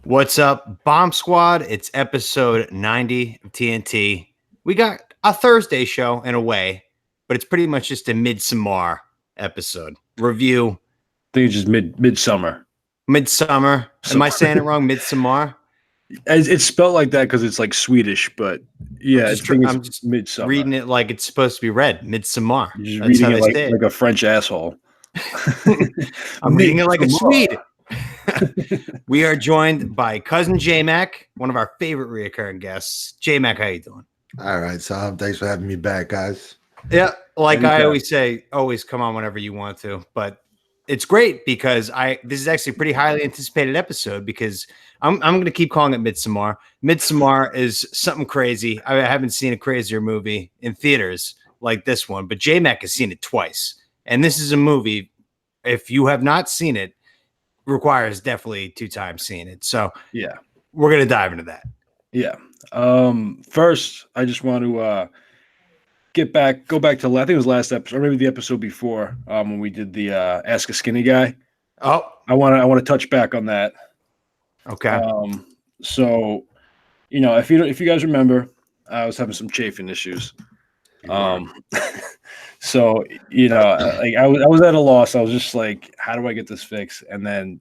What's up, Bomb Squad? It's episode 90 of TNT. We got a Thursday show in a way, but it's pretty much just a Midsommar episode review. I think it's just midsummer. Midsummer. Am I saying it wrong? Midsommar? It's spelled like that because it's like Swedish, but yeah, I'm just midsummer. reading it like it's supposed to be read. Midsommar. You're just That's how reading it they say like a French asshole. I'm reading it like a Swede. We are joined by cousin J Mac, one of our favorite reoccurring guests. J Mac, how you doing? All right, Sam. Thanks for having me back, guys. Yeah, like Anytime. I always say, always come on whenever you want to. But it's great because this is actually a pretty highly anticipated episode because I'm going to keep calling it Midsommar. Midsommar is something crazy. I haven't seen a crazier movie in theaters like this one, but J Mac has seen it twice, and this is a movie. If you have not seen it, requires definitely 2 times seeing it. So Yeah, we're going to dive into that. yeah. First, I just want to go back to I think it was last episode, or maybe the episode before, when we did the Ask a Skinny Guy. Oh, I want to touch back on that. okay. So, if you guys remember, I was having some chafing issues. So like I was at a loss. I was just like, how do I get this fixed? And then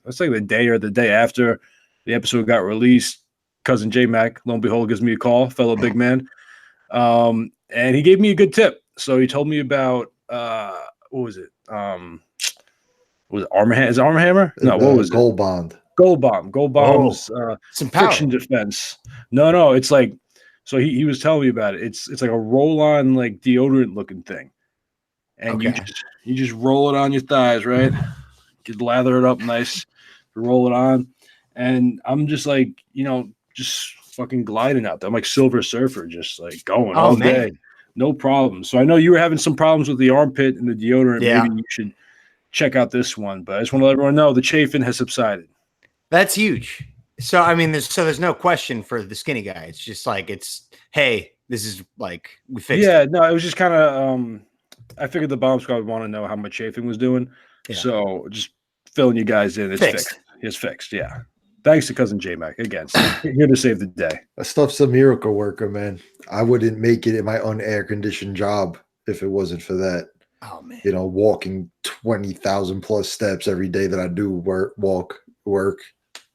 it's like the day or the day after the episode got released, cousin J Mac, lo and behold, gives me a call, fellow big man. And he gave me a good tip. So he told me about what was it? Was it Armor Hammer? Is it Armor Hammer? No, what was Gold Bond. Gold Bomb. Gold Bomb's Some power. friction defense. No, it's like, so he was telling me about it. It's like a roll-on like deodorant looking thing, and Okay. you just roll it on your thighs, right? You lather it up nice, roll it on, and I'm just like, just fucking gliding out there. I'm like Silver Surfer, just like going all day, no problem. So I know you were having some problems with the armpit and the deodorant. Yeah. Maybe you should check out this one. But I just want to let everyone know the chafing has subsided. That's huge. So I mean, there's no question for the skinny guy. It's just like hey, this is like we fixed. Yeah, it. no, it was just kind of. I figured the bomb squad would want to know how much chafing was doing, Yeah. so just filling you guys in. It's fixed. It's fixed. Yeah. Thanks to cousin J Mac again. Here to save the day. That stuff's a miracle worker, man. I wouldn't make it in my unair conditioned job if it wasn't for that. Oh man. Walking 20,000 plus steps every day that I do work.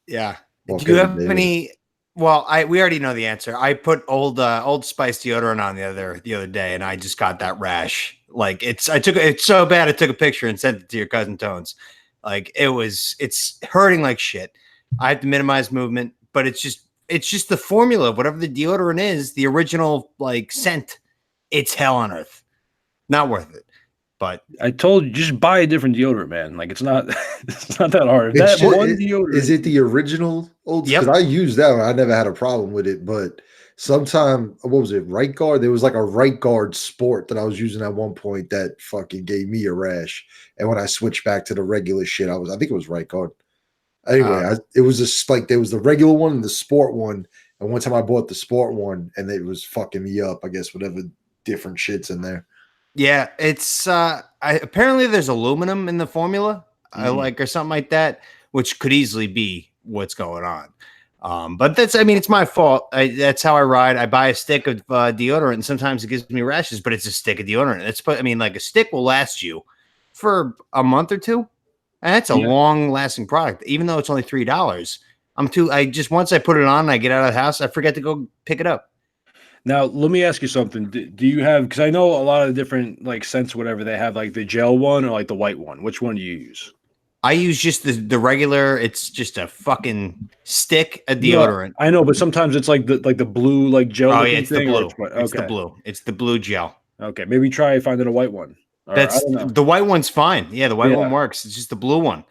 Yeah. Walk Do you have every day. any? Well, we already know the answer. I put Old Spice deodorant on the other day, and I just got that rash. Like it's so bad. I took a picture and sent it to your cousin Tones. Like it's hurting like shit. I have to minimize movement, but it's just the formula. Whatever the deodorant is, the original like scent, it's hell on earth. Not worth it. But I told you, just buy a different deodorant, man. Like it's not that hard. It's Deodorant. Is it the original old? Yep. Because I used that one. I never had a problem with it, but sometime, what was it? Right guard? There was like a right guard sport that I was using at one point that fucking gave me a rash. And when I switched back to the regular shit, I think it was right guard. Anyway, it was just like there was the regular one and the sport one. And one time I bought the sport one and it was fucking me up, I guess, whatever different shit's in there. yeah, it's apparently there's aluminum in the formula, or something like that, which could easily be what's going on. But it's my fault. That's how I ride. I buy a stick of deodorant, and sometimes it gives me rashes, but it's a stick of deodorant. Like a stick will last you for a month or two, and that's a long-lasting product, even though it's only $3. Once I put it on, and I get out of the house, I forget to go pick it up. Now, let me ask you something. Do you have, because I know a lot of different like scents, whatever they have, like the gel one or like the white one. Which one do you use? I use just the regular. It's just a fucking stick of deodorant. No, I know, but sometimes it's like the blue like gel. Oh yeah, it's the blue. Okay. It's the blue. It's the blue gel. Okay, maybe try finding a white one. The white one's fine. Yeah, the white one works. It's just the blue one.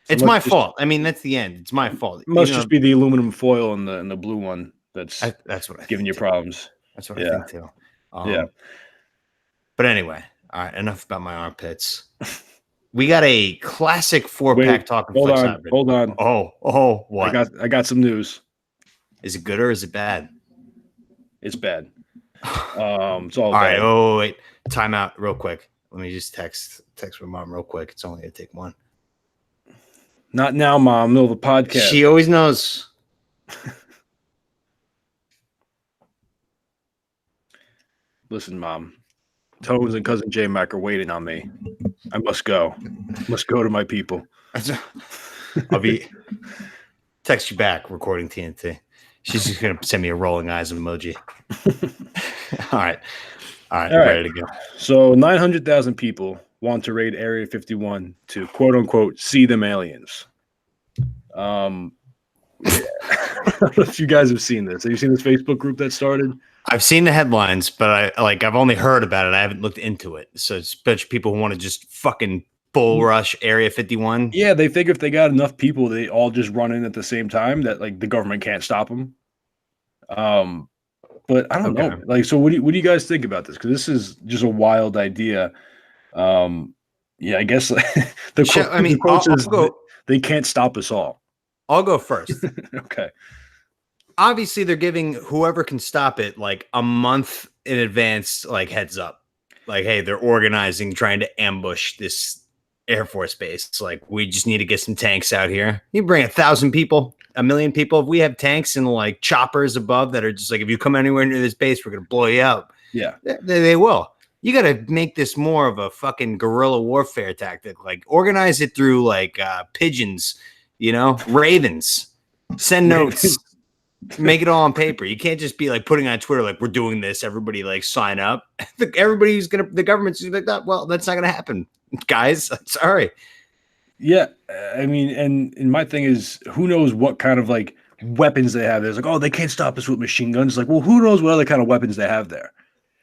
So it's my fault. I mean, that's the end. It's my fault. It must just be the aluminum foil and the blue one that's what I giving you problems. That's what I think too. Yeah. But anyway, all right. Enough about my armpits. We got a classic 4-pack talking. Hold on. Oh, what? I got some news. Is it good or is it bad? It's bad. It's all right. bad. Oh, wait. Time out real quick. Let me just text my mom real quick. It's only gonna take one. Not now, Mom. Middle of a podcast. She always knows. Listen, Mom. Tones and cousin J Mac are waiting on me. I must go. Must go to my people. I'll be text you back recording TNT. She's just gonna send me a rolling eyes emoji. All right, ready to go. So 900,000 people want to raid Area 51 to quote unquote see them aliens. I don't know if you guys have seen this. Have you seen this Facebook group that started? I've seen the headlines, but I've only heard about it. I haven't looked into it. So it's a bunch of people who want to just fucking bull rush Area 51. Yeah, they figure if they got enough people, they all just run in at the same time. That like the government can't stop them. But I don't know. Like, so what do you guys think about this? Because this is just a wild idea. Yeah, I guess the quote says they can't stop us all. I'll go first. Okay. Obviously, they're giving whoever can stop it like a month in advance, like heads up. Like, hey, they're organizing, trying to ambush this Air Force base. Like, we just need to get some tanks out here. You bring 1,000 people, 1,000,000 people. If we have tanks and like choppers above that are just like, if you come anywhere near this base, we're gonna blow you up. Yeah, they will. You got to make this more of a fucking guerrilla warfare tactic. Like, organize it through like pigeons, ravens. Send notes. Make it all on paper. You can't just be like putting on Twitter like we're doing this. Everybody like sign up. The government's gonna be like that. Well, that's not gonna happen, guys. Sorry. Yeah, I mean, and my thing is, who knows what kind of like weapons they have? There's like, oh, they can't stop us with machine guns. Like, well, who knows what other kind of weapons they have there?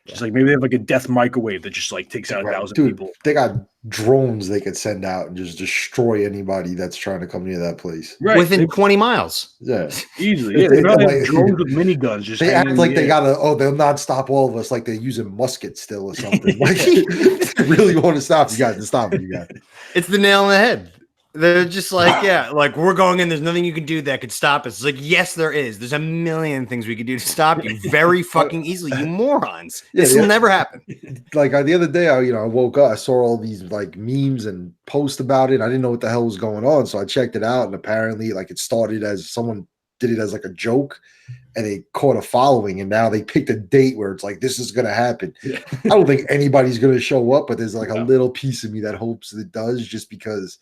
Just like maybe they have like a death microwave that just like takes out 1,000 people. They got drones they could send out and just destroy anybody that's trying to come near that place. Right. Within 20 miles. Yeah. Easily. Yeah, they probably have drones with miniguns. Just they act like they gotta, they'll not stop all of us like they're using muskets still or something. Like, they really want to stop you guys to stop you guys. It's the nail on the head. They're just like, yeah, like we're going in. There's nothing you can do that could stop us. It's like, yes, there is. There's a million things we could do to stop you very fucking easily, you morons. This will never happen. Like the other day, I woke up, I saw all these like memes and posts about it. I didn't know what the hell was going on. So I checked it out. And apparently like it started as someone did it as like a joke and they caught a following. And now they picked a date where it's like, this is going to happen. Yeah. I don't think anybody's going to show up, but there's like a little piece of me that hopes that it does just because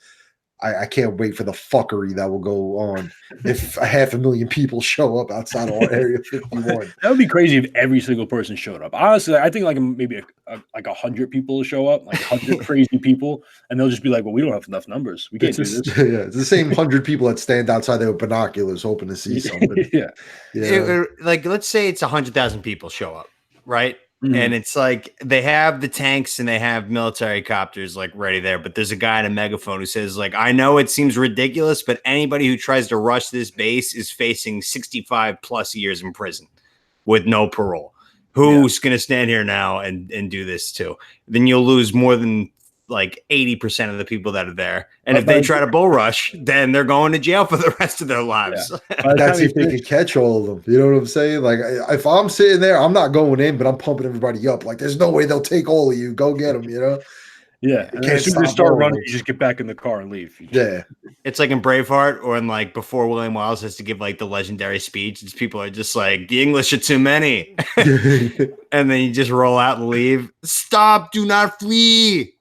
I can't wait for the fuckery that will go on if 500,000 people show up outside of Area 51. That would be crazy if every single person showed up. Honestly, I think like maybe like 100 people will show up, like 100 crazy people, and they'll just be like, well, we don't have enough numbers. We can't do this. Yeah, it's the same 100 people that stand outside there with binoculars hoping to see something. Yeah. Like, let's say it's 100,000 people show up, right? Mm-hmm. And it's like they have the tanks and they have military copters like ready there, but there's a guy in a megaphone who says like, I know it seems ridiculous, but anybody who tries to rush this base is facing 65 plus years in prison with no parole. Who's going to stand here now and do this too? Then you'll lose more than like 80% of the people that are there. And if they try to bull rush, then they're going to jail for the rest of their lives. Yeah. That's if they can catch all of them. You know what I'm saying? Like, if I'm sitting there, I'm not going in, but I'm pumping everybody up. Like, there's no way they'll take all of you. Go get them, Yeah. And as soon as they start running, you just get back in the car and leave. Yeah. It's like in Braveheart or in like before William Wallace has to give like the legendary speech. It's people are just like, the English are too many. And then you just roll out and leave. Stop. Do not flee.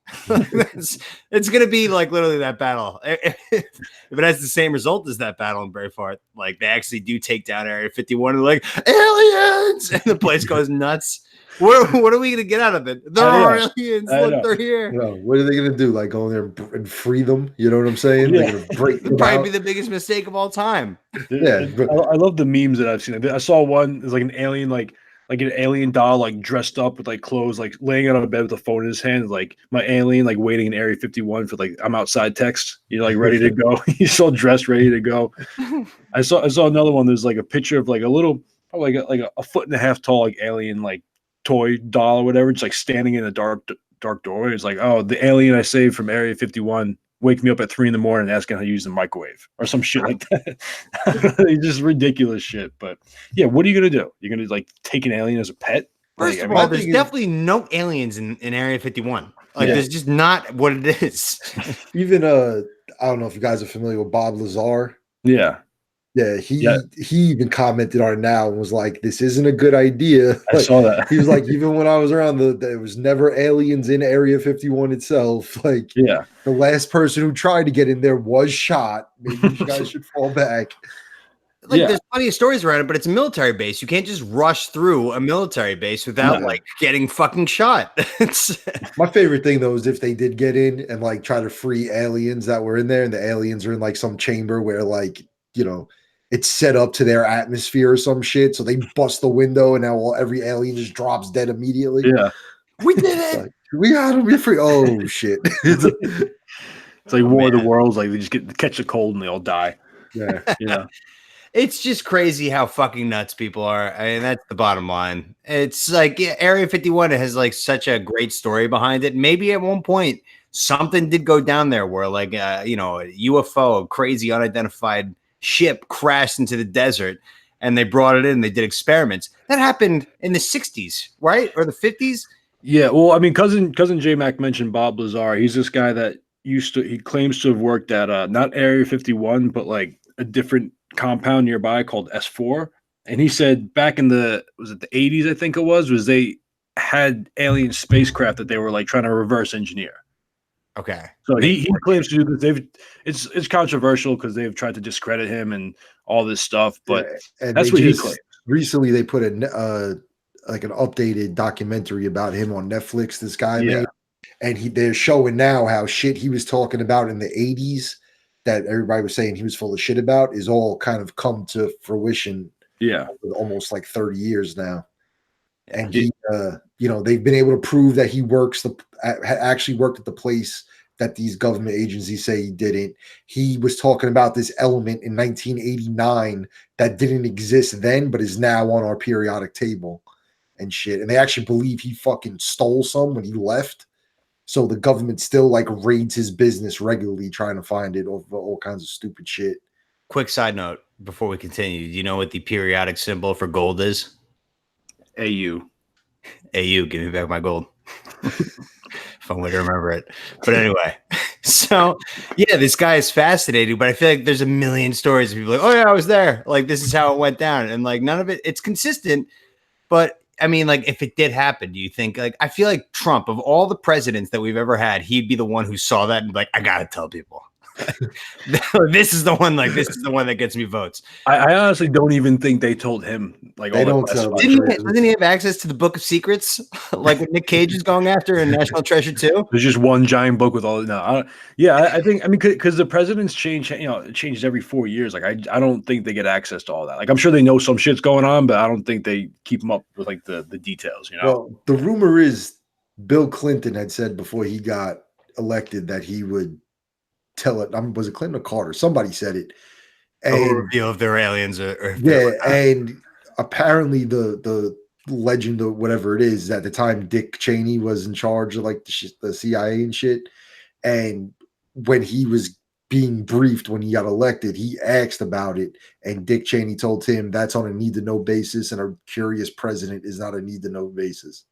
It's gonna be like literally that battle. If it has the same result as that battle in Braveheart, like they actually do take down Area 51 and like aliens, and the place goes nuts. What are we gonna get out of it? There are aliens. Look, they're here. What are they gonna do? Like go in there and free them? You know what I'm saying? Yeah. They're gonna break them probably out. be the biggest mistake of all time. Yeah, I love the memes that I've seen. I saw one. It's like an alien, like an alien doll, like dressed up with like clothes, like laying out on a bed with a phone in his hand, like my alien, like waiting in Area 51 for like I'm outside text. You're like ready to go. He's all dressed, ready to go. I saw another one. There's like a picture of like a little, probably like a foot and a half tall, like alien, like toy doll or whatever, just like standing in a dark doorway. It's like, oh, the alien I saved from Area 51 wake me up at 3 a.m. and asking how to use the microwave or some shit like that. It's just ridiculous shit. But yeah, what are you gonna do? You're gonna like take an alien as a pet? First of all, there's definitely no aliens in Area 51. Like there's just not what it is. Even I don't know if you guys are familiar with Bob Lazar. Yeah. Yeah, he even commented on it now and was like, "This isn't a good idea." I saw that. He was like, "Even when I was around, there was never aliens in Area 51 itself. Like, Yeah. the last person who tried to get in there was shot. Maybe you guys should fall back." Like there's plenty of stories around it, but it's a military base. You can't just rush through a military base without like getting fucking shot. My favorite thing though is if they did get in and like try to free aliens that were in there, and the aliens are in like some chamber where like, you know, it's set up to their atmosphere or some shit. So they bust the window and now every alien just drops dead immediately. Yeah. We did it. Like, we got them. We're free. Oh shit. It's like War of the Worlds. Like they just catch a cold and they all die. Yeah. Yeah. It's just crazy how fucking nuts people are. I mean, that's the bottom line. It's like Area 51 has like such a great story behind it. Maybe at one point something did go down there where like you know, a UFO, a crazy unidentified ship crashed into the desert and they brought it in. They did experiments. That happened in the 60s, right? Or the 50s? Yeah. Well, I mean, cousin J Mac mentioned Bob Lazar. He's this guy that he claims to have worked at not Area 51, but like a different compound nearby called S4. And he said back in the 80s, I think it was they had alien spacecraft that they were like trying to reverse engineer. Okay. So he claims to do this. It's controversial because they've tried to discredit him and all this stuff, but and that's what he claims. Recently, they put like an updated documentary about him on Netflix. This guy made, and they're showing now how shit he was talking about in the 80s that everybody was saying he was full of shit about is all kind of come to fruition. Yeah, almost like 30 years now, and he, you know, they've been able to prove that he actually worked at the place that these government agencies say he didn't. He was talking about this element in 1989 that didn't exist then, but is now on our periodic table and shit. And they actually believe he fucking stole some when he left. So the government still like raids his business regularly trying to find it over all kinds of stupid shit. Quick side note before we continue. Do you know what the periodic symbol for gold is? AU. AU, give me back my gold. Fun way to remember it. But anyway, so yeah, this guy is fascinating, but I feel like there's a million stories of people like, oh yeah, I was there. Like this is how it went down. And like none of it's consistent. But I mean, like if it did happen, do you think like I feel like Trump, of all the presidents that we've ever had, he'd be the one who saw that and like, I gotta tell people. This is the one that gets me votes. I honestly don't even think they told him like they all don't tell. Doesn't he have access to the Book of Secrets like what Nick Cage is going after in National Treasure 2? There's just one giant book with all I think because the presidents change, you know, it changes every 4 years. Like I don't think they get access to all that. Like I'm sure they know some shit's going on, but I don't think they keep them up with like the details, you know. Well, the rumor is Bill Clinton had said before he got elected that he would tell it. Was it Clinton or Carter? Somebody said it. And reveal if they're aliens or and apparently the legend or whatever it is, at the time Dick Cheney was in charge of like the CIA and shit. And when he was being briefed when he got elected, he asked about it, and Dick Cheney told him that's on a need to know basis, and a curious president is not a need to know basis.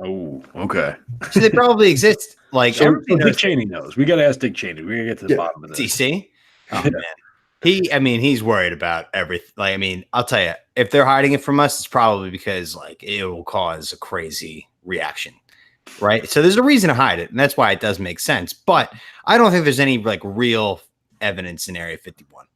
Oh, okay. So they probably exist. Like so Dick Cheney knows. We got to ask Dick Cheney. We got to get to the bottom of this. DC? Oh man. He's worried about everything. Like, I mean, I'll tell you, if they're hiding it from us, it's probably because like it will cause a crazy reaction, right? So there's a reason to hide it, and that's why it does make sense. But I don't think there's any like real evidence in Area 51.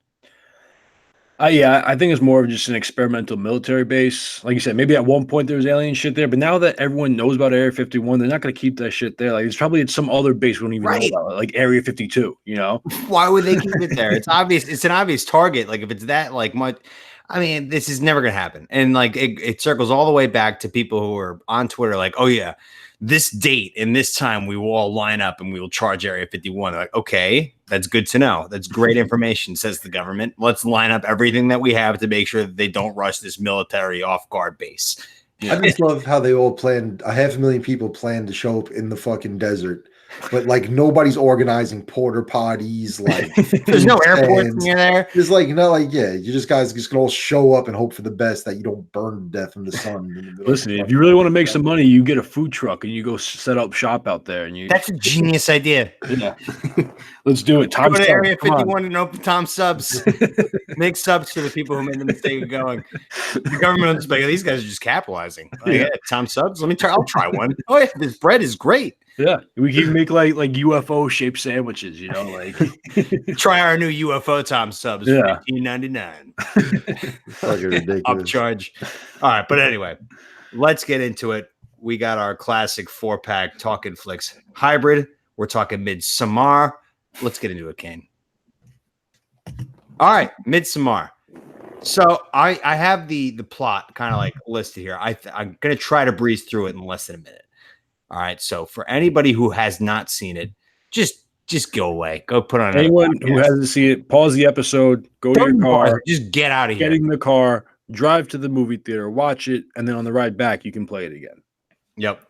Yeah, I think it's more of just an experimental military base. Like you said, maybe at one point there was alien shit there, but now that everyone knows about Area 51, they're not going to keep that shit there. Like it's probably at some other base we don't even know about, like Area 52. You know, why would they keep it there? It's obvious. It's an obvious target. Like if it's that like much, I mean, this is never going to happen. And like it circles all the way back to people who are on Twitter, like, oh yeah, this date and this time we will all line up and we will charge Area 51. They're like, okay, that's good to know. That's great information, says the government. Let's line up everything that we have to make sure that they don't rush this military off-guard base. I just love how they all planned. 500,000 people planned to show up in the fucking desert but like nobody's organizing porter potties. Like There's no food airports stands. near there. It's like, yeah, you just guys just can all show up and hope for the best that you don't burn to death in the sun in the middle. Listen, if you really want to make some money, you get a food truck and you go set up shop out there. And That's a genius idea. Yeah, let's do it. Go to Area 51 and open Tom Subs. Make subs for the people who made the mistake of going. The government will just be like, these guys are just capitalizing. Like, yeah, Tom Subs. I'll try one. Oh yeah, this bread is great. Yeah, we can make like UFO shaped sandwiches. Like try our new UFO Tom Subs. Yeah, $15.99. Fucking ridiculous. Upcharge. All right, but anyway, let's get into it. We got our classic 4-pack talking flicks hybrid. We're talking Midsommar. Let's get into it, Kane. All right, Midsommar. So I have the plot kind of like listed here. I'm gonna try to breeze through it in less than a minute. All right. So for anybody who has not seen it, just go away. Go put on anyone who hasn't seen it. Pause the episode. Go to your car. Just get out of here. Get in the car. Drive to the movie theater. Watch it, and then on the ride back, you can play it again. Yep.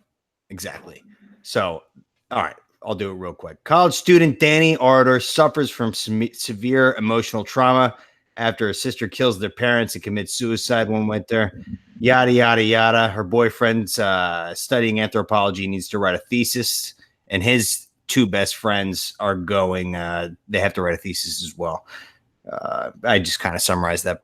Exactly. So, all right. I'll do it real quick. College student Danny Arter suffers from severe emotional trauma after her sister kills their parents and commits suicide one winter. Yada, yada, yada. Her boyfriend's studying anthropology, needs to write a thesis, and his two best friends are going, they have to write a thesis as well. I just kind of summarized that,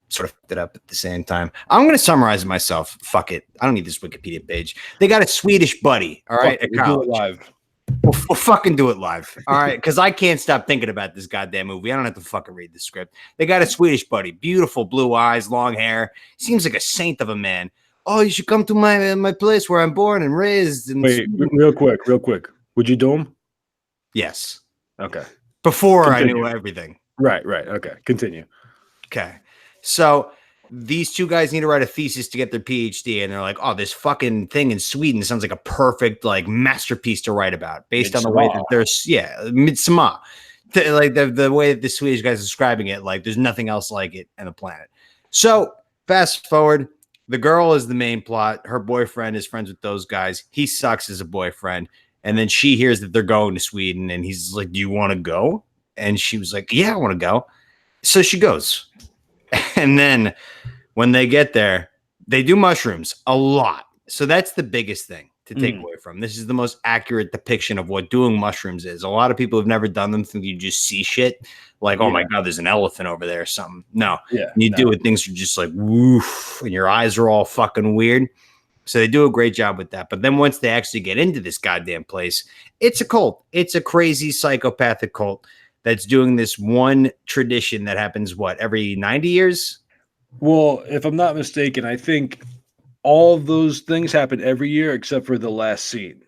sort of it up at the same time. I'm going to summarize it myself. Fuck it. I don't need this Wikipedia page. They got a Swedish buddy, all right, at college. Do it live. We'll fucking do it live. All right. Because I can't stop thinking about this goddamn movie. I don't have to fucking read the script. They got a Swedish buddy, beautiful blue eyes, long hair. Seems like a saint of a man. Oh, you should come to my place where I'm born and raised. And wait, real quick. Would you do him? Yes. Okay. Before Continue. I knew everything. Right. Okay. Continue. Okay. So these two guys need to write a thesis to get their PhD, and they're like, "Oh, this fucking thing in Sweden sounds like a perfect like masterpiece to write about, based on the way that there's Midsommar, like the way that the Swedish guys are describing it, like there's nothing else like it on the planet." So fast forward, the girl is the main plot. Her boyfriend is friends with those guys. He sucks as a boyfriend, and then she hears that they're going to Sweden, and he's like, "Do you want to go?" And she was like, "Yeah, I want to go." So she goes. And then when they get there, they do mushrooms a lot. So that's the biggest thing to take away from. This is the most accurate depiction of what doing mushrooms is. A lot of people who've never done them think you just see shit like, oh my God, there's an elephant over there or something. No. Do it. Things are just like, woof, and your eyes are all fucking weird. So they do a great job with that. But then once they actually get into this goddamn place, it's a cult. It's a crazy psychopathic cult that's doing this one tradition that happens, every 90 years? Well, if I'm not mistaken, I think all of those things happen every year except for the last scene,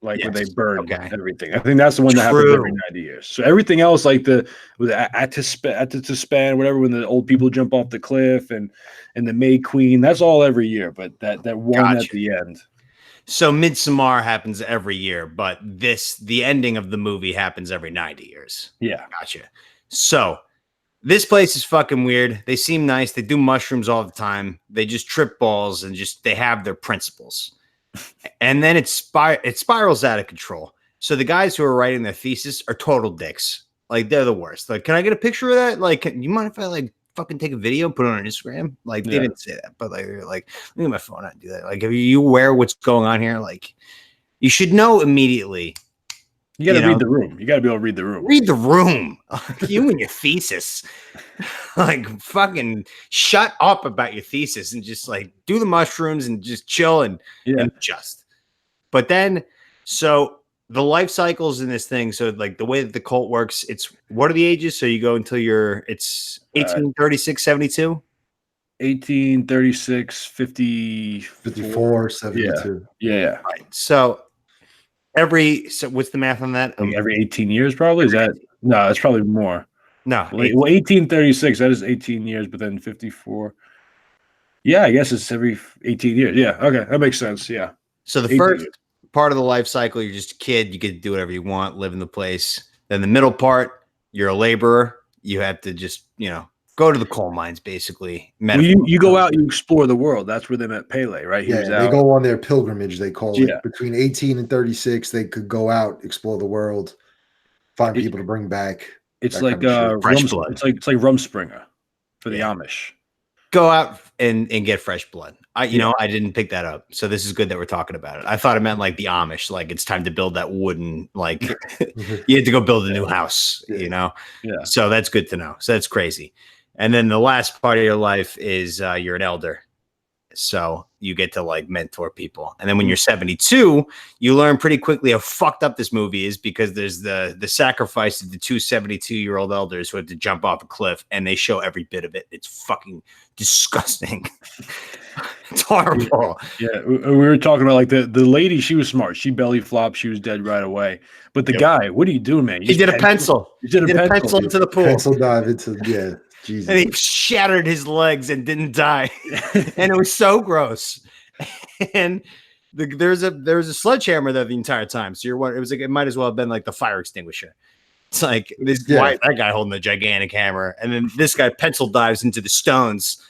like when they burn everything. I think that's the one that happens every 90 years. So everything else, like the Atispan, whatever, when the old people jump off the cliff and the May Queen, that's all every year. But that one at the end. So Midsommar happens every year, but the ending of the movie happens every 90 years. Yeah. Gotcha. So this place is fucking weird. They seem nice. They do mushrooms all the time. They just trip balls and they have their principles. And then it spirals out of control. So the guys who are writing their thesis are total dicks. Like, they're the worst. Like, can I get a picture of that? Like, you mind if I fucking take a video and put it on Instagram? Like, they didn't say that, but they're like, let me get my phone out and do that. Like, if you aware what's going on here, like, you should know immediately. You got to read the room. You got to be able to read the room. Read the room. You and your thesis. Like, fucking shut up about your thesis and just like do the mushrooms and just chill and adjust. But then, so the life cycles in this thing. So like the way that the cult works, it's what are the ages? So you go until it's 1836, 72? 1836, 54, 72. Yeah. Right. So what's the math on that? Like every 18 years, probably? Is that? No, it's probably more. No. Well, 1836, that is 18 years, but then 54. Yeah, I guess it's every 18 years. Yeah. Okay. That makes sense. Yeah. So the first part of the life cycle, you're just a kid. You get to do whatever you want, live in the place. Then the middle part, you're a laborer. You have to just, go to the coal mines, basically. Well, you go out, you explore the world. That's where they met Pele, right? He was they out. go on their pilgrimage, they call it. Yeah. Between 18 and 36, they could go out, explore the world, find people to bring back. It's that like kind of shit. Fresh blood. It's like Rumspringer for the Amish. Go out and get fresh blood. I didn't pick that up, so this is good that we're talking about it. I thought it meant like the Amish, like it's time to build that wooden, like you had to go build a new house, you know. Yeah. So that's good to know. So that's crazy. And then the last part of your life is you're an elder, so you get to like mentor people. And then when you're 72, you learn pretty quickly how fucked up this movie is, because there's the sacrifice of the two 72-year-old elders who had to jump off a cliff, and they show every bit of it. It's fucking disgusting. It's horrible. Yeah, we were talking about like the lady. She was smart. She belly flopped. She was dead right away. But the guy, what are you doing, man? He did a pencil. He did a pencil into the pool. Pencil dive into Jesus. And he shattered his legs and didn't die. And it was so gross. And there's a sledgehammer there the entire time. So it was like, it might as well have been like the fire extinguisher. It's like why is that guy holding a gigantic hammer? And then this guy pencil dives into the stones,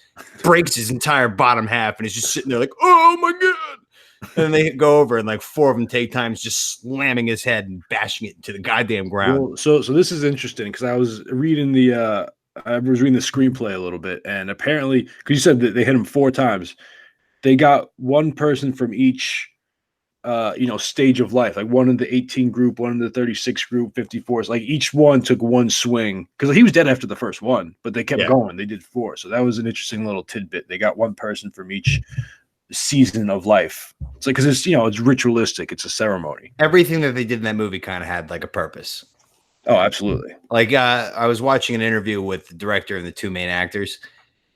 breaks his entire bottom half, and is just sitting there like, oh my God. And then they go over, and like 4 of them take times just slamming his head and bashing it into the goddamn ground. Well, so this is interesting, because I was reading the screenplay a little bit, and apparently, because you said that they hit him 4 times, they got one person from each stage of life, like one in the 18 group, one in the 36 group, 54. Like each one took one swing, because he was dead after the first one, but they kept going. They did 4. So that was an interesting little tidbit. They got one person from each season of life. It's like, because it's ritualistic. It's a ceremony. Everything that they did in that movie kind of had like a purpose. Oh, absolutely. Like I was watching an interview with the director and the 2 main actors,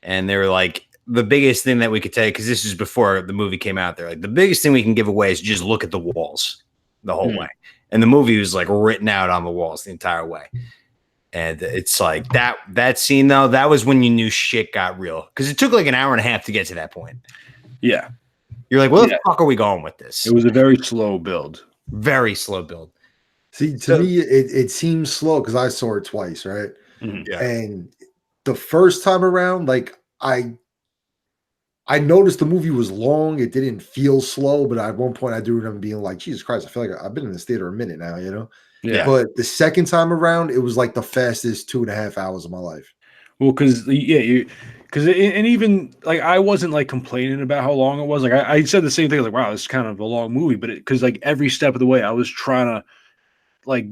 and they were like, the biggest thing that we could tell you, because this is before the movie came out, they're like, the biggest thing we can give away is just look at the walls the whole way. And the movie was like written out on the walls the entire way. And it's like that scene, though, that was when you knew shit got real, because it took like an hour and a half to get to that point. Yeah. You're like, where the fuck are we going with this? It was a very slow build. Very slow build. See, to me, it seems slow because I saw it twice, right? Yeah. And the first time around, like I noticed the movie was long. It didn't feel slow, but at one point I do remember being like, Jesus Christ, I feel like I've been in this theater a minute now, you know? Yeah. But the second time around, it was like the fastest 2.5 hours of my life. Well, because and even like I wasn't like complaining about how long it was. Like I said the same thing, like, wow, this is kind of a long movie, but because like every step of the way I was trying to like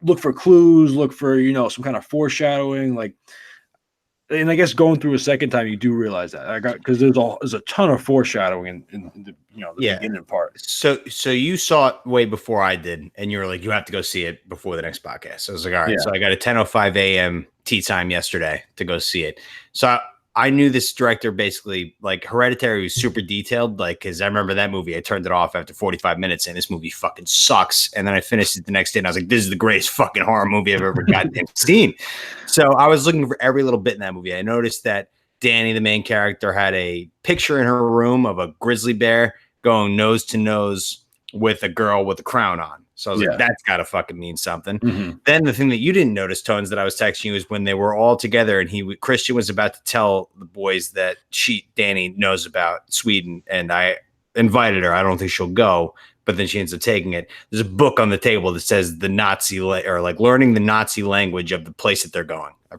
look for clues, look for some kind of foreshadowing, like. And I guess going through a second time, you do realize that because there's a ton of foreshadowing in the beginning part. So you saw it way before I did, and you were like, you have to go see it before the next podcast. So I was like, all right. Yeah. So I got a 10:05 a.m. tea time yesterday to go see it. So I knew this director basically, like Hereditary was super detailed, like, because I remember that movie, I turned it off after 45 minutes and this movie fucking sucks. And then I finished it the next day and I was like, this is the greatest fucking horror movie I've ever goddamn seen. So I was looking for every little bit in that movie. I noticed that Danny, the main character, had a picture in her room of a grizzly bear going nose to nose with a girl with a crown on. So I was like, that's got to fucking mean something. Mm-hmm. Then the thing that you didn't notice, Tones, that I was texting you is when they were all together and Christian was about to tell the boys that Danny knows about Sweden, and I invited her. I don't think she'll go, but then she ends up taking it. There's a book on the table that says the Nazi or like learning the Nazi language of the place that they're going. I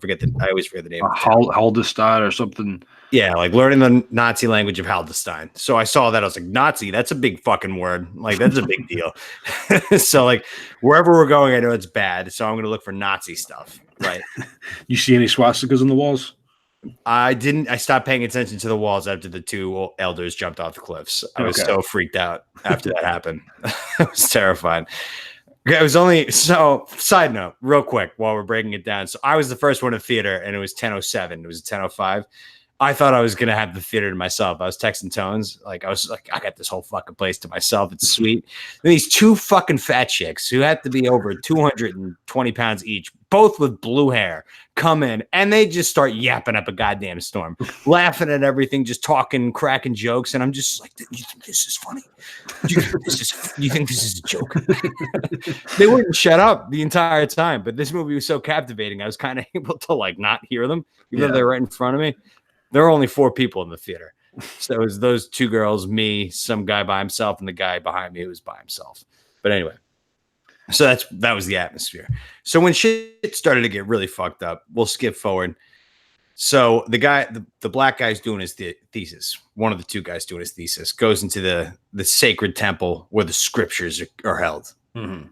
always forget the name. Haldestad or something. Yeah, like learning the Nazi language of Haldestein. So I saw that. I was like, Nazi, that's a big fucking word. Like, that's a big deal. So, like, wherever we're going, I know it's bad. So I'm going to look for Nazi stuff. Right. You see any swastikas on the walls? I didn't. I stopped paying attention to the walls after the 2 elders jumped off the cliffs. I was so freaked out after that happened. It was terrifying. It was only side note, real quick, while we're breaking it down. So I was the first one in theater, and it was 10:07. It was 10:05. I thought I was gonna have the theater to myself. I was texting Tones, like I was like, I got this whole fucking place to myself. It's sweet. And these two fucking fat chicks who had to be over 220 pounds each, both with blue hair, come in and they just start yapping up a goddamn storm, laughing at everything, just talking, cracking jokes, and I'm just like, you think this is funny? You think this is a joke? They wouldn't shut up the entire time, but this movie was so captivating. I was kind of able to like not hear them, even though they're right in front of me. There were only 4 people in the theater. So it was those 2 girls, me, some guy by himself, and the guy behind me who was by himself. But anyway, so that was the atmosphere. So when shit started to get really fucked up, we'll skip forward. So the guy, the black guy's doing his thesis. One of the 2 guys doing his thesis goes into the sacred temple where the scriptures are held. Mm-hmm.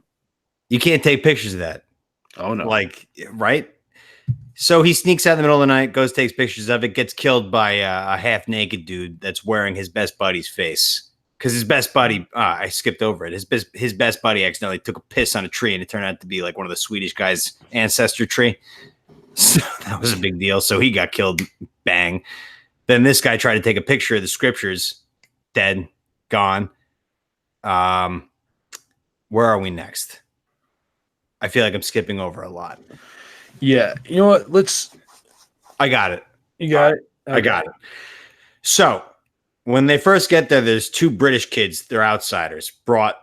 You can't take pictures of that. Oh, no. Like, right? So he sneaks out in the middle of the night, goes, takes pictures of it, gets killed by a half-naked dude that's wearing his best buddy's face. Because his best buddy, I skipped over it. His best buddy accidentally took a piss on a tree, and it turned out to be like one of the Swedish guy's ancestor tree. So that was a big deal. So he got killed. Bang. Then this guy tried to take a picture of the scriptures. Dead. Gone. Where are we next? I feel like I'm skipping over a lot. Yeah. You know what? I got it. You got it? Okay. I got it. So when they first get there, there's 2 British kids. They're outsiders brought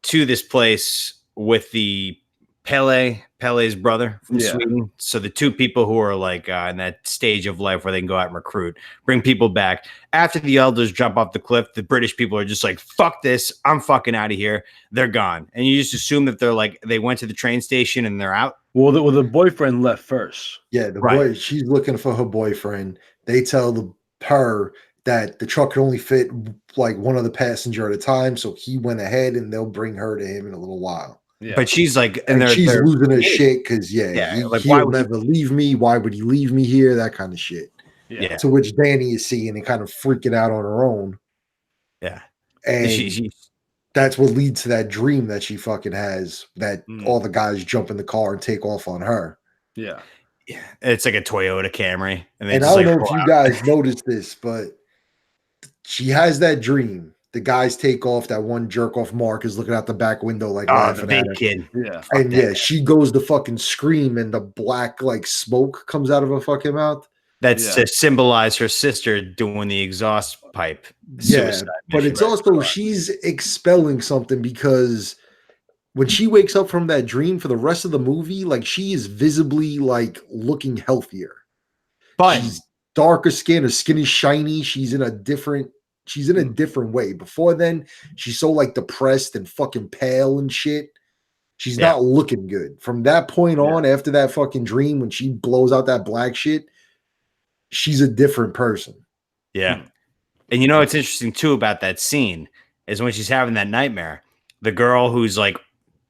to this place with the Pele's brother from Sweden. So the 2 people who are like in that stage of life where they can go out and recruit, bring people back. After the elders jump off the cliff, the British people are just like, fuck this. I'm fucking out of here. They're gone. And you just assume that they're like, they went to the train station and they're out. Well, the boyfriend left first. Yeah, the boy, she's looking for her boyfriend. They tell her that the truck can only fit like one other passenger at a time. So he went ahead and they'll bring her to him in a little while. Yeah. But she's like, and she's losing her shit because like, he'll never leave me. Why would he leave me here? That kind of shit. Yeah. To which Danny is seeing and kind of freaking out on her own. Yeah. And that's what leads to that dream that she fucking has, that all the guys jump in the car and take off on her. Yeah. Yeah. It's like a Toyota Camry. And I don't know if you guys noticed this, but she has that dream. The guys take off. That one jerk off Mark is looking out the back window like laughing the at big her. kid. Yeah. And she goes to fucking scream and the black like smoke comes out of her fucking mouth. That's to symbolize her sister doing the exhaust pipe. Yeah, but it's also she's expelling something because when she wakes up from that dream for the rest of the movie, like she is visibly like looking healthier. But she's darker skin, her skin is shiny. She's in a different way. Before then, she's so like depressed and fucking pale and shit. She's not looking good. From that point on, after that fucking dream, when she blows out that black shit, she's a different person. Yeah. And you know what's interesting too about that scene is when she's having that nightmare, the girl who's like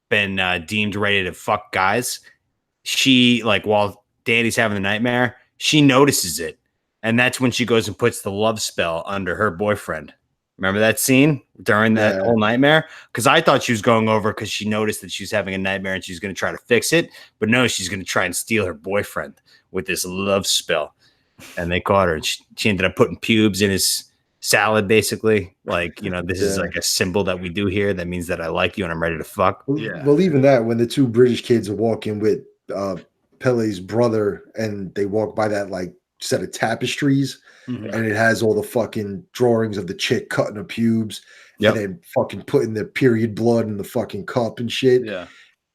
been deemed ready to fuck guys, she like while Danny's having the nightmare, she notices it. And that's when she goes and puts the love spell under her boyfriend. Remember that scene during that whole nightmare? Because I thought she was going over because she noticed that she was having a nightmare and she's going to try to fix it. But no, she's going to try and steal her boyfriend with this love spell. And they caught her. And she ended up putting pubes in his salad, basically. Like, you know, this is like a symbol that we do here. That means that I like you and I'm ready to fuck. Well, even that, when the 2 British kids are walking with Pele's brother and they walk by that like set of tapestries and it has all the fucking drawings of the chick cutting her pubes and then fucking putting the period blood in the fucking cup and shit. Yeah.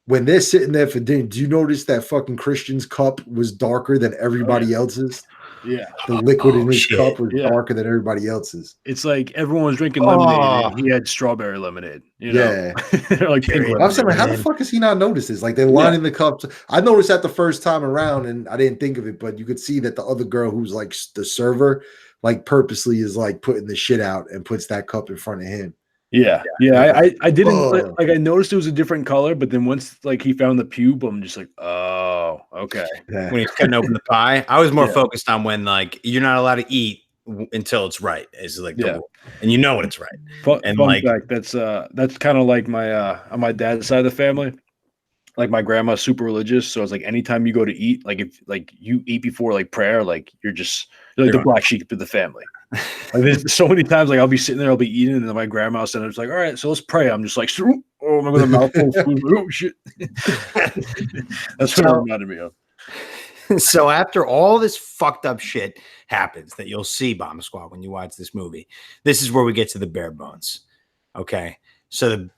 When they're sitting there for dinner, do you notice that fucking Christian's cup was darker than everybody else's? Yeah. The liquid in his cup was darker than everybody else's. It's like everyone was drinking lemonade and he had strawberry lemonade. You know? They're like pink lemonade. I'm saying, how the fuck has he not noticed this? Like they're lining the cups. I noticed that the first time around and I didn't think of it, but you could see that the other girl who's like the server, like purposely is like putting the shit out and puts that cup in front of him. Yeah. I didn't like I noticed it was a different color, but then once like he found the pube, I'm just like, oh, okay. When he's cutting open the pie, I was more focused on when like you're not allowed to eat until it's right. Is like and you know when it's right. Fun like fact, that's kind of like my on my dad's side of the family. like my grandma's super religious, so it's like anytime you go to eat, like if like you eat before like prayer, like you're like the black sheep of the family. Like there's so many times like I'll be sitting there, I'll be eating, and then my grandma said, "It's like, all right, so let's pray." I'm just like, oh, I'm with a mouthful of food. Oh shit. That's what it reminded me of. So after all this fucked up shit happens that you'll see, Bomb Squad, when you watch this movie, this is where we get to the bare bones. Okay, so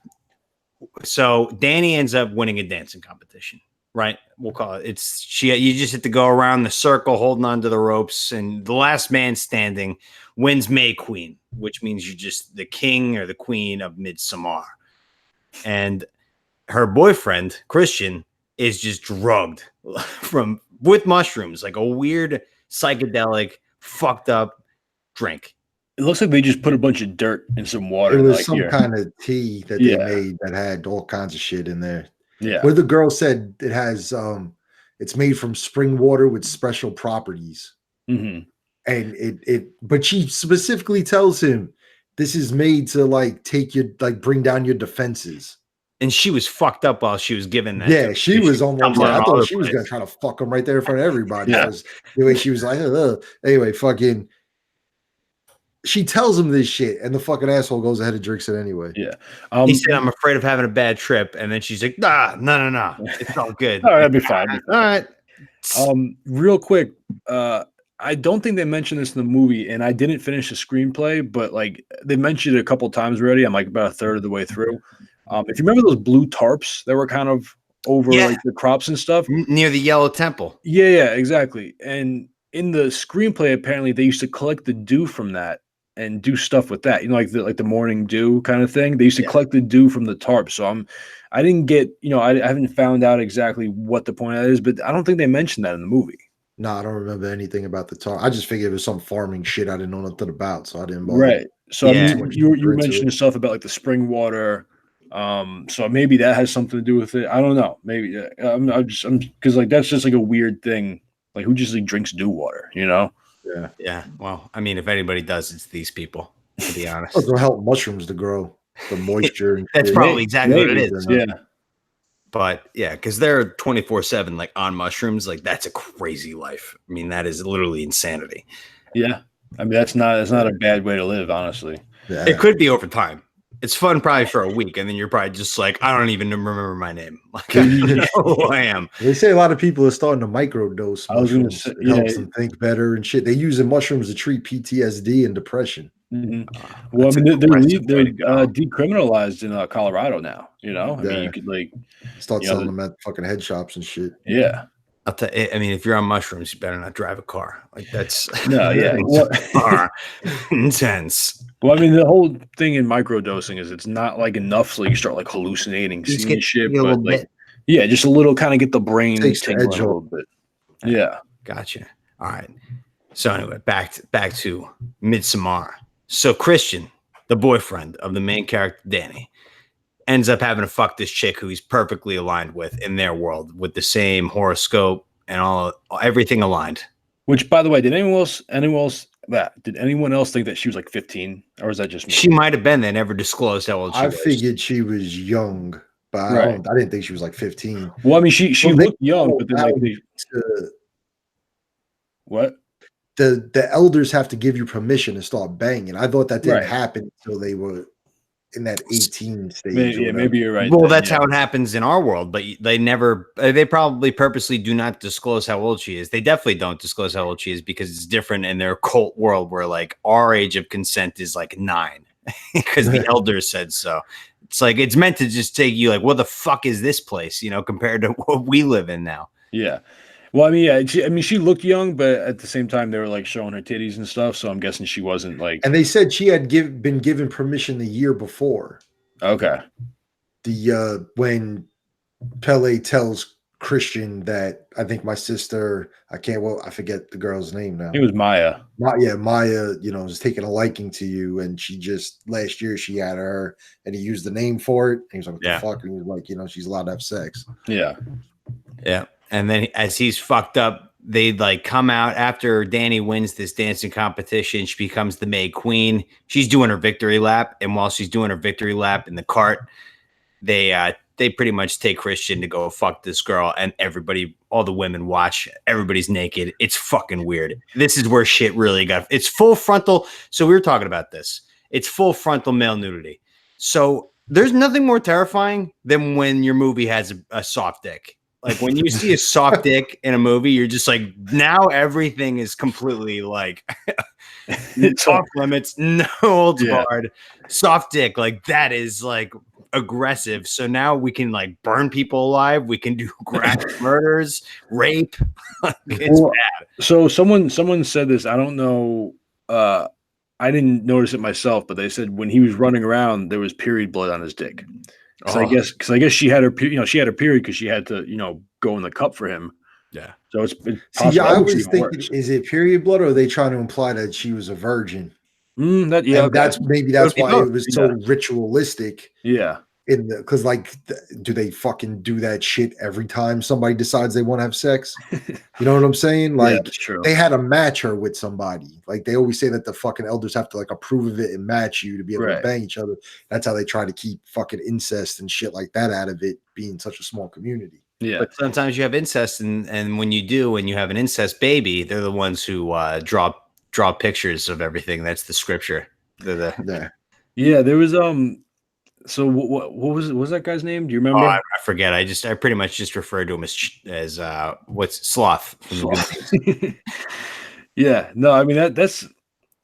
Danny ends up winning a dancing competition, right? We'll call it. You just have to go around the circle holding onto the ropes, and the last man standing wins May Queen, which means you're just the king or the queen of Midsommar. And her boyfriend, Christian, is just drugged with mushrooms, like a weird psychedelic, fucked up drink. It looks like they just put a bunch of dirt in some water. It was some kind of tea that they made that had all kinds of shit in there. Yeah. Where the girl said it has, it's made from spring water with special properties. Mm-hmm. And but she specifically tells him this is made to like bring down your defenses. And she was fucked up while she was given that. Yeah, she was almost. I thought she was gonna try to fuck him right there in front of everybody. Yeah. Because the way she was like, anyway, fucking. She tells him this shit, and the fucking asshole goes ahead and drinks it anyway. Yeah. He said, "I'm afraid of having a bad trip," and then she's like, no, it's all good. All right, that'd be fine. All right. Real quick, I don't think they mentioned this in the movie, and I didn't finish the screenplay, but like they mentioned it a couple times already. I'm like about a third of the way through. If you remember those blue tarps that were kind of over like the crops and stuff near the Yellow Temple. Yeah, exactly. And in the screenplay, apparently they used to collect the dew from that and do stuff with that. You know, like the morning dew kind of thing. They used to collect the dew from the tarp. So I didn't get, I haven't found out exactly what the point of that is, but I don't think they mentioned that in the movie. No, I don't remember anything about the tarp. I just figured it was some farming shit I didn't know nothing about, so I didn't bother. Right. So I mean, you mentioned stuff about like the spring water. So maybe that has something to do with it. I don't know. Maybe I'm because like that's just like a weird thing. Like who just like drinks dew water, Yeah. Yeah. Well, I mean, if anybody does, it's these people, to be honest. It'll help mushrooms to grow, the moisture. And that's probably exactly what it is. Yeah. But yeah, because they're 24/7 like on mushrooms. Like that's a crazy life. I mean, that is literally insanity. Yeah. I mean, that's not a bad way to live, honestly. Yeah. It could be over time. It's fun probably for a week, and then you're probably just like, I don't even remember my name. Like, I don't know who I am. They say a lot of people are starting to microdose mushrooms. It helps them think better and shit. They using mushrooms to treat PTSD and depression. Mm-hmm. Well, I mean, they're decriminalized in Colorado now. I mean, you could like start selling them at fucking head shops and shit. Yeah. I'll tell you, I mean, if you're on mushrooms, you better not drive a car. Like that's intense. Well, I mean, the whole thing in microdosing is it's not like enough so you start like hallucinating, seeing shit, but like, just a little kind of get the brain tingling a little bit. Yeah, gotcha. All right. So anyway, back to Midsommar. So Christian, the boyfriend of the main character Danny, ends up having to fuck this chick who he's perfectly aligned with in their world, with the same horoscope and everything aligned. Which, by the way, did anyone else think that she was like 15, or was that just me? She might have been. They never disclosed how old she was. I figured she was young, but I didn't think she was like 15. Well, I mean, she looked young, but then like what? The elders have to give you permission to start banging. I thought that didn't happen until they were in that 18 stage. Maybe you're right. Well, that's how it happens in our world, but they probably purposely do not disclose how old she is. They definitely don't disclose how old she is because it's different in their cult world where like our age of consent is like 9 because the elders said so. It's like, it's meant to just take you like, what the fuck is this place, compared to what we live in now. Yeah. Well, I mean, she looked young, but at the same time, they were like showing her titties and stuff. So I'm guessing she wasn't like. And they said she had been given permission the year before. Okay. When Pele tells Christian that I think my sister, I forget the girl's name now. It was Maya. Maya, is taking a liking to you, and she just last year she had her, and he used the name for it. And he was like, "What the fuck?" And he was like, she's allowed to have sex. Yeah. Yeah. And then as he's fucked up, they like come out after Danny wins this dancing competition. She becomes the May Queen. She's doing her victory lap. And while she's doing her victory lap in the cart, they they pretty much take Christian to go fuck this girl, and everybody, all the women watch. Everybody's naked. It's fucking weird. This is where shit really got. It's full frontal. So we were talking about this. It's full frontal male nudity. So there's nothing more terrifying than when your movie has a soft dick. Like when you see a soft dick in a movie, you're just like, now everything is completely like off limits, no holds barred, soft dick. Like that is like aggressive. So now we can like burn people alive. We can do graphic murders, rape. It's bad. So someone said this. I don't know. I didn't notice it myself, but they said when he was running around, there was period blood on his dick. Because I guess she had her period because she had to go in the cup for him. Yeah. So it's see. I was thinking, is it period blood, or are they trying to imply that she was a virgin? That's why it was so ritualistic. Yeah. Because like, do they fucking do that shit every time somebody decides they want to have sex? You know what I'm saying? Like, they had to match her with somebody. Like they always say that the fucking elders have to like approve of it and match you to be able to bang each other. That's how they try to keep fucking incest and shit like that out of it, being such a small community. Yeah, but sometimes you have incest, and when you have an incest baby, they're the ones who draw pictures of everything. That's the scripture. There was So what was that guy's name? Do you remember? I forget. I pretty much just referred to him as what's Sloth. Yeah. No, I mean that's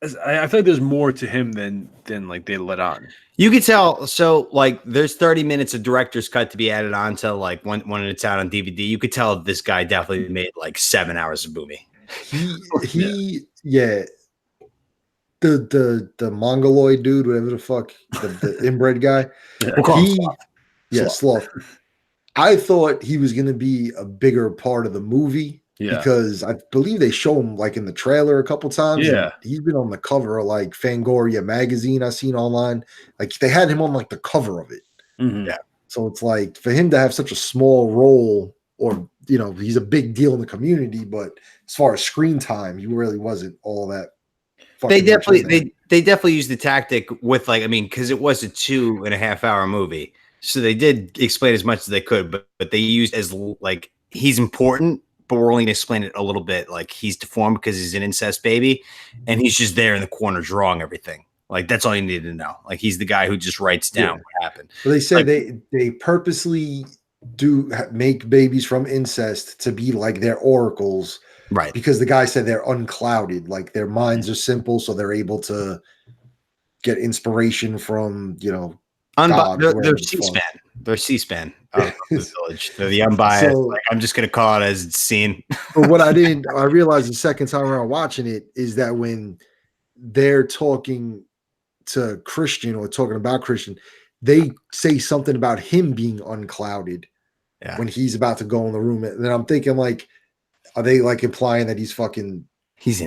I feel like there's more to him than like they let on. You could tell. So like there's 30 minutes of director's cut to be added on to like when it's out on DVD. You could tell this guy definitely made like 7 hours of movie. The mongoloid dude, whatever the fuck, the inbred guy. Sloth. I thought he was going to be a bigger part of the movie because I believe they show him like in the trailer a couple times. Yeah, he's been on the cover of like Fangoria magazine I seen online. Like they had him on like the cover of it. Mm-hmm. Yeah, so it's like for him to have such a small role, or he's a big deal in the community, but as far as screen time, he really wasn't all that. They definitely used the tactic with because it was a 2.5 hour movie, so they did explain as much as they could, but they used as like he's important, but we're only going to explain it a little bit. Like he's deformed because he's an incest baby, and he's just there in the corner drawing everything. Like that's all you need to know. Like he's the guy who just writes down what happened. Well, they said they purposely do make babies from incest to be like their oracles. Right. Because the guy said they're unclouded, like their minds are simple, so they're able to get inspiration from, God, they're C-SPAN. They're C-SPAN of the village. They're the unbiased. So, I'm just going to call it as it's seen. But what I realized the second time around watching it is that when they're talking to Christian or talking about Christian, they say something about him being unclouded when he's about to go in the room. And then I'm thinking like, are they like implying that he's an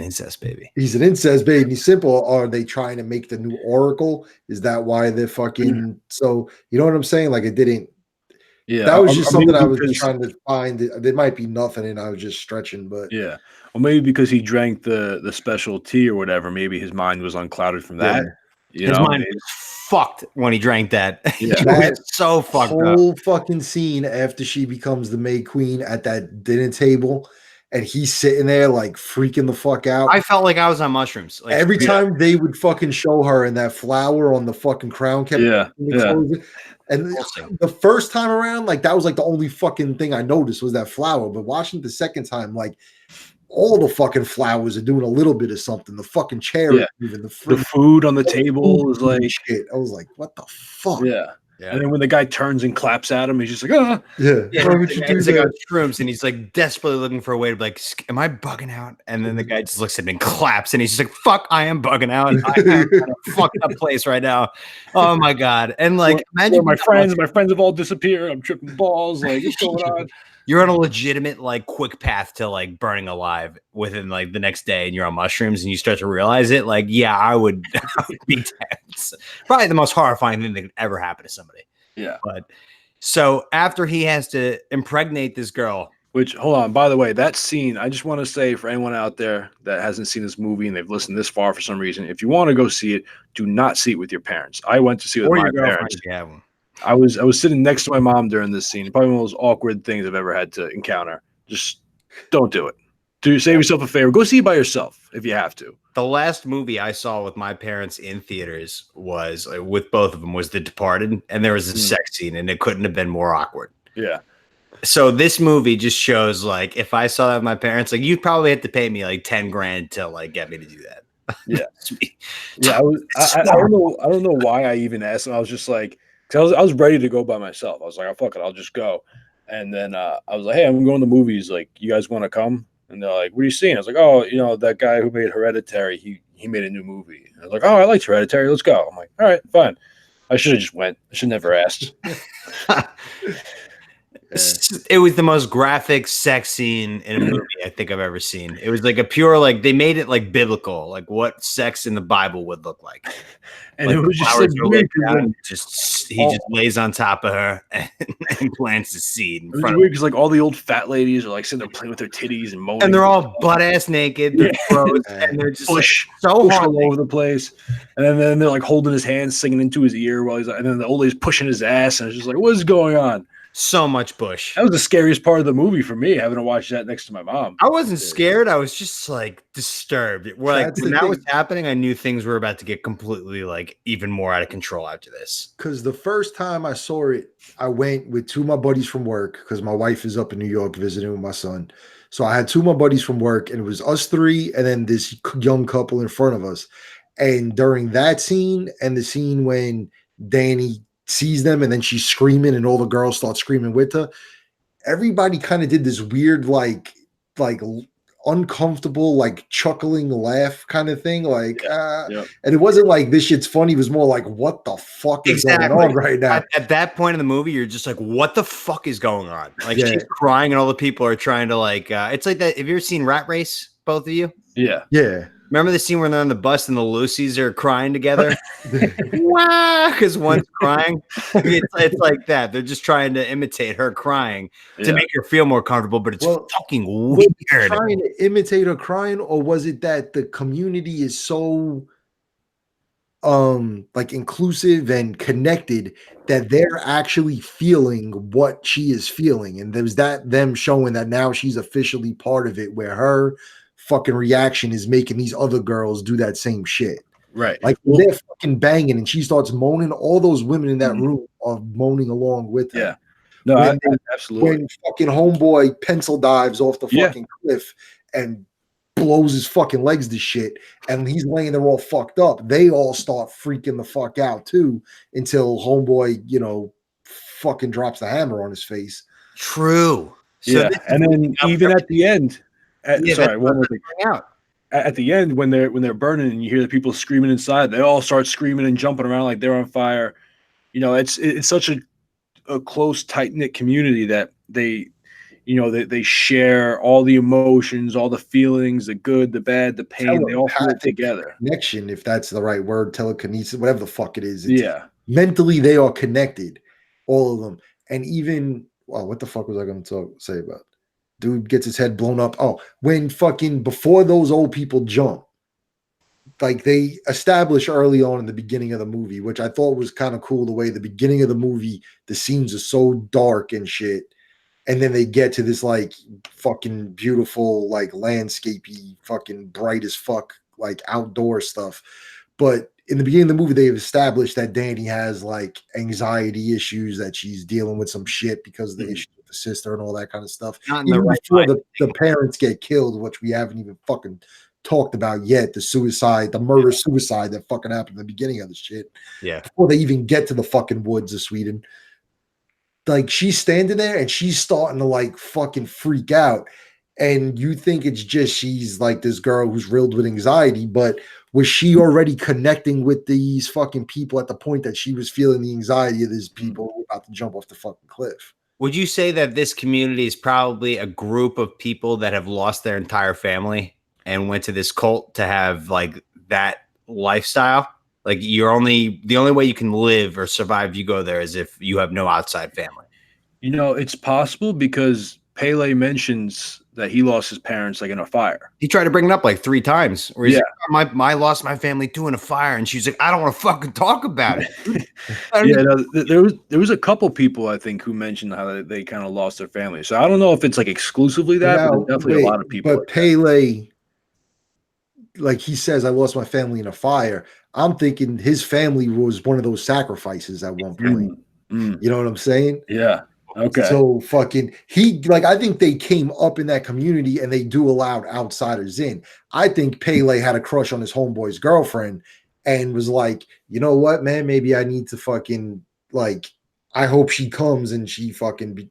incest baby? He's an incest baby. He's simple. Or are they trying to make the new oracle? Is that why they're fucking? So you know what I'm saying? Like it didn't. Yeah, that was just something I was just trying to find. There might be nothing, and I was just stretching. But yeah, or maybe because he drank the special tea or whatever. Maybe his mind was unclouded from that. His mind was fucked when he drank that. Yeah, that was so fucked up. Whole fucking scene after she becomes the May Queen at that dinner table. And he's sitting there like freaking the fuck out. I felt like I was on mushrooms. Like, every time they would fucking show her and that flower on the fucking crown kept exposing. And the first time around, like that was like the only fucking thing I noticed was that flower. But watching it the second time, like all the fucking flowers are doing a little bit of something. The fucking chair, even the food on the table is like shit. I was like, what the fuck? Yeah. And then when the guy turns and claps at him, he's just like, ah. Yeah. Why would you do that? Like shrooms, and he's like desperately looking for a way to be like, am I bugging out? And then the guy just looks at him and claps, and he's just like, fuck, I am bugging out. I am in a fucked up place right now. Oh my God. And like, imagine my friends have all disappeared. I'm tripping balls. Like, what's going on? You're on a legitimate, like, quick path to like burning alive within like the next day, and you're on mushrooms, and you start to realize it. Like, yeah, I would be tense. Probably the most horrifying thing that could ever happen to somebody. Yeah. But so after he has to impregnate this girl, which, hold on, by the way, that scene, I just want to say for anyone out there that hasn't seen this movie and they've listened this far for some reason, if you want to go see it, do not see it with your parents. I went to see it with my parents. If you have one. I was sitting next to my mom during this scene. Probably one of those awkward things I've ever had to encounter. Just don't do it. Save yourself a favor. Go see it by yourself if you have to. The last movie I saw with my parents in theaters was with both of them was The Departed, and there was a sex scene, and it couldn't have been more awkward. Yeah. So this movie just shows like if I saw that with my parents, like you'd probably have to pay me like 10 grand to like get me to do that. Yeah. Yeah. I don't know why I even asked them. I was just like, cause I was ready to go by myself. I was like, oh fuck it, I'll just go. And then I was like, hey, I'm going to the movies. Like, you guys want to come? And they're like, what are you seeing? I was like, oh, that guy who made Hereditary, he made a new movie. And I was like, oh, I liked Hereditary. Let's go. I'm like, all right, fine. I should have just went. I should never asked. It was the most graphic sex scene in a movie I think I've ever seen. It was like a pure, like they made it like biblical, like what sex in the Bible would look like. And like it was just like weird, he just lays on top of her and plants the seed. It was weird because like all the old fat ladies are like sitting there playing with their titties and moaning, and they're all butt ass naked, they're froze, and they're just push all over the place. And then they're like holding his hand, singing into his ear while he's like, and then the old lady's pushing his ass, and it's just like, what is going on? So much bush. That was the scariest part of the movie for me, having to watch that next to my mom. I wasn't scared. I was just like disturbed. When that was happening, I knew things were about to get completely like even more out of control after this. Because the first time I saw it, I went with two of my buddies from work because my wife is up in New York visiting with my son. So I had two of my buddies from work, and it was us three and then this young couple in front of us. And during that scene and the scene when Danny sees them and then she's screaming and all the girls start screaming with her, everybody kind of did this weird like uncomfortable like chuckling laugh kind of thing, like and it wasn't like this shit's funny. It was more like, what the fuck is going on right now? At that point in the movie, you're just like, what the fuck is going on? Like she's crying and all the people are trying to like it's like that. Have you ever seen Rat Race, both of you? Yeah. Remember the scene where they're on the bus and the Lucys are crying together? Wow, because one's crying. It's like that. They're just trying to imitate her crying to make her feel more comfortable, but it's fucking weird. Trying to imitate her crying, or was it that the community is so like inclusive and connected that they're actually feeling what she is feeling? And there's them showing that now she's officially part of it, where her fucking reaction is making these other girls do that same shit. Right. Like they're fucking banging and she starts moaning. All those women in that room are moaning along with her. Yeah. No, absolutely. When fucking homeboy pencil dives off the fucking cliff and blows his fucking legs to shit, and he's laying there all fucked up, they all start freaking the fuck out too, until homeboy, fucking drops the hammer on his face. True. So and then even at the end, one more thing. At the end, when they're burning and you hear the people screaming inside, they all start screaming and jumping around like they're on fire. It's such a close, tight-knit community that they share all the emotions, all the feelings, the good, the bad, the pain. They all feel it together. Connection, if that's the right word, telekinesis, whatever the fuck it is. Mentally, they are connected, all of them. And even, what the fuck was I going to say about? Dude gets his head blown up. Oh, when fucking before those old people jump, like they establish early on in the beginning of the movie, which I thought was kind of cool, the way the beginning of the movie, the scenes are so dark and shit. And then they get to this like fucking beautiful, like landscapey, fucking bright as fuck, like outdoor stuff. But in the beginning of the movie, they've established that Danny has like anxiety issues, that she's dealing with some shit because of the issues with the sister and all that kind of stuff. Even before the parents get killed, which we haven't even fucking talked about yet, the murder-suicide that fucking happened in the beginning of the shit. Yeah. Before they even get to the fucking woods of Sweden. Like she's standing there and she's starting to like fucking freak out. And you think it's just she's like this girl who's riddled with anxiety, but was she already connecting with these fucking people at the point that she was feeling the anxiety of these people about to jump off the fucking cliff? Would you say that this community is probably a group of people that have lost their entire family and went to this cult to have like that lifestyle? Like the only way you can live or survive, you go there, is if you have no outside family. It's possible because Pele mentions that he lost his parents like in a fire. He tried to bring it up like 3 times. Where he's like, I lost my family too in a fire, and she's like, I don't want to fucking talk about it. There was a couple people I think who mentioned how they kind of lost their family. So I don't know if it's like exclusively that, but there's definitely a lot of people. But Pele, like he says, I lost my family in a fire. I'm thinking his family was one of those sacrifices at one point. You know what I'm saying? Yeah. Okay. So fucking I think they came up in that community and they do allow outsiders in. I think Pele had a crush on his homeboy's girlfriend and was like, you know what, man, maybe I need to fucking I hope she comes and she fucking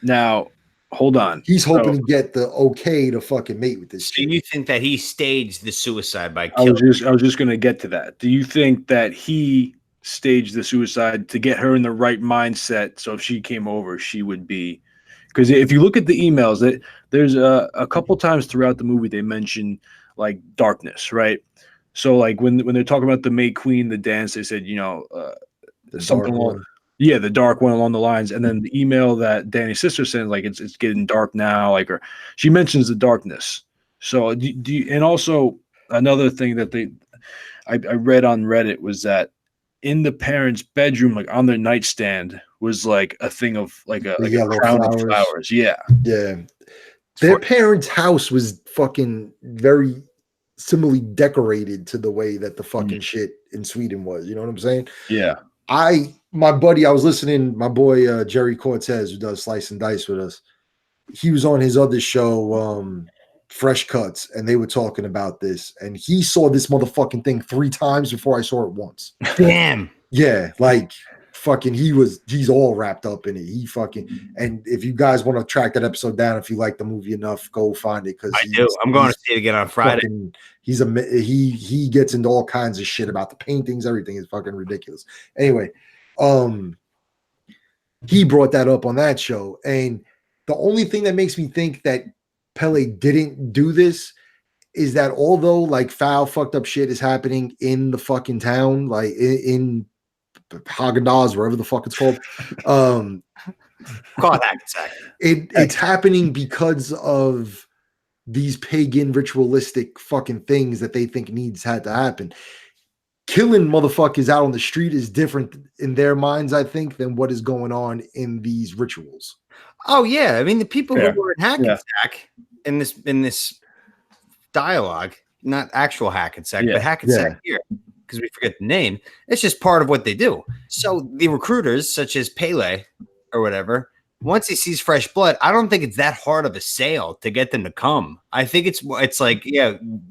Now hold on. He's hoping to get the okay to fucking mate with this. So you think that he staged the suicide by killing? I was just gonna get to that. Do you think that he staged the suicide to get her in the right mindset, so if she came over, she would be, because if you look at the emails, there's a couple times throughout the movie they mention like darkness, right? So like when they're talking about the May Queen, the dance, they said something along, the dark one along the lines, and then the email that Danny's sister sends, like it's getting dark now, like, or she mentions the darkness. So do you, and also another thing that I read on Reddit was that in the parents' bedroom, like on their nightstand, was like a thing of like a crown of flowers. Yeah. Their parents' house was fucking very similarly decorated to the way that the fucking shit in Sweden was. You know what I'm saying? Yeah. My buddy, I was listening, my boy Jerry Cortez, who does Slice and Dice with us. He was on his other show, Fresh Cuts, and they were talking about this, and he saw this motherfucking thing 3 times before I saw it once. Damn. Yeah, like fucking he's all wrapped up in it. He fucking, and if you guys want to track that episode down, if you like the movie enough, go find it, because I do. I'm going to see it again on Friday. He gets into all kinds of shit about the paintings, everything is fucking ridiculous. Anyway, he brought that up on that show, and the only thing that makes me think that Pele didn't do this is that although like foul fucked up shit is happening in the fucking town, like in Haagen-Dazs, wherever the fuck it's called, call it Hackensack. It's happening because of these pagan ritualistic fucking things that they think had to happen. Killing motherfuckers out on the street is different in their minds, I think, than what is going on in these rituals. Oh yeah, I mean the people who were in Hackensack in this dialogue, not actual Hackensack, but Hackensack here, because we forget the name. It's just part of what they do. So the recruiters, such as Pele or whatever, once he sees fresh blood, I don't think it's that hard of a sale to get them to come. I think it's like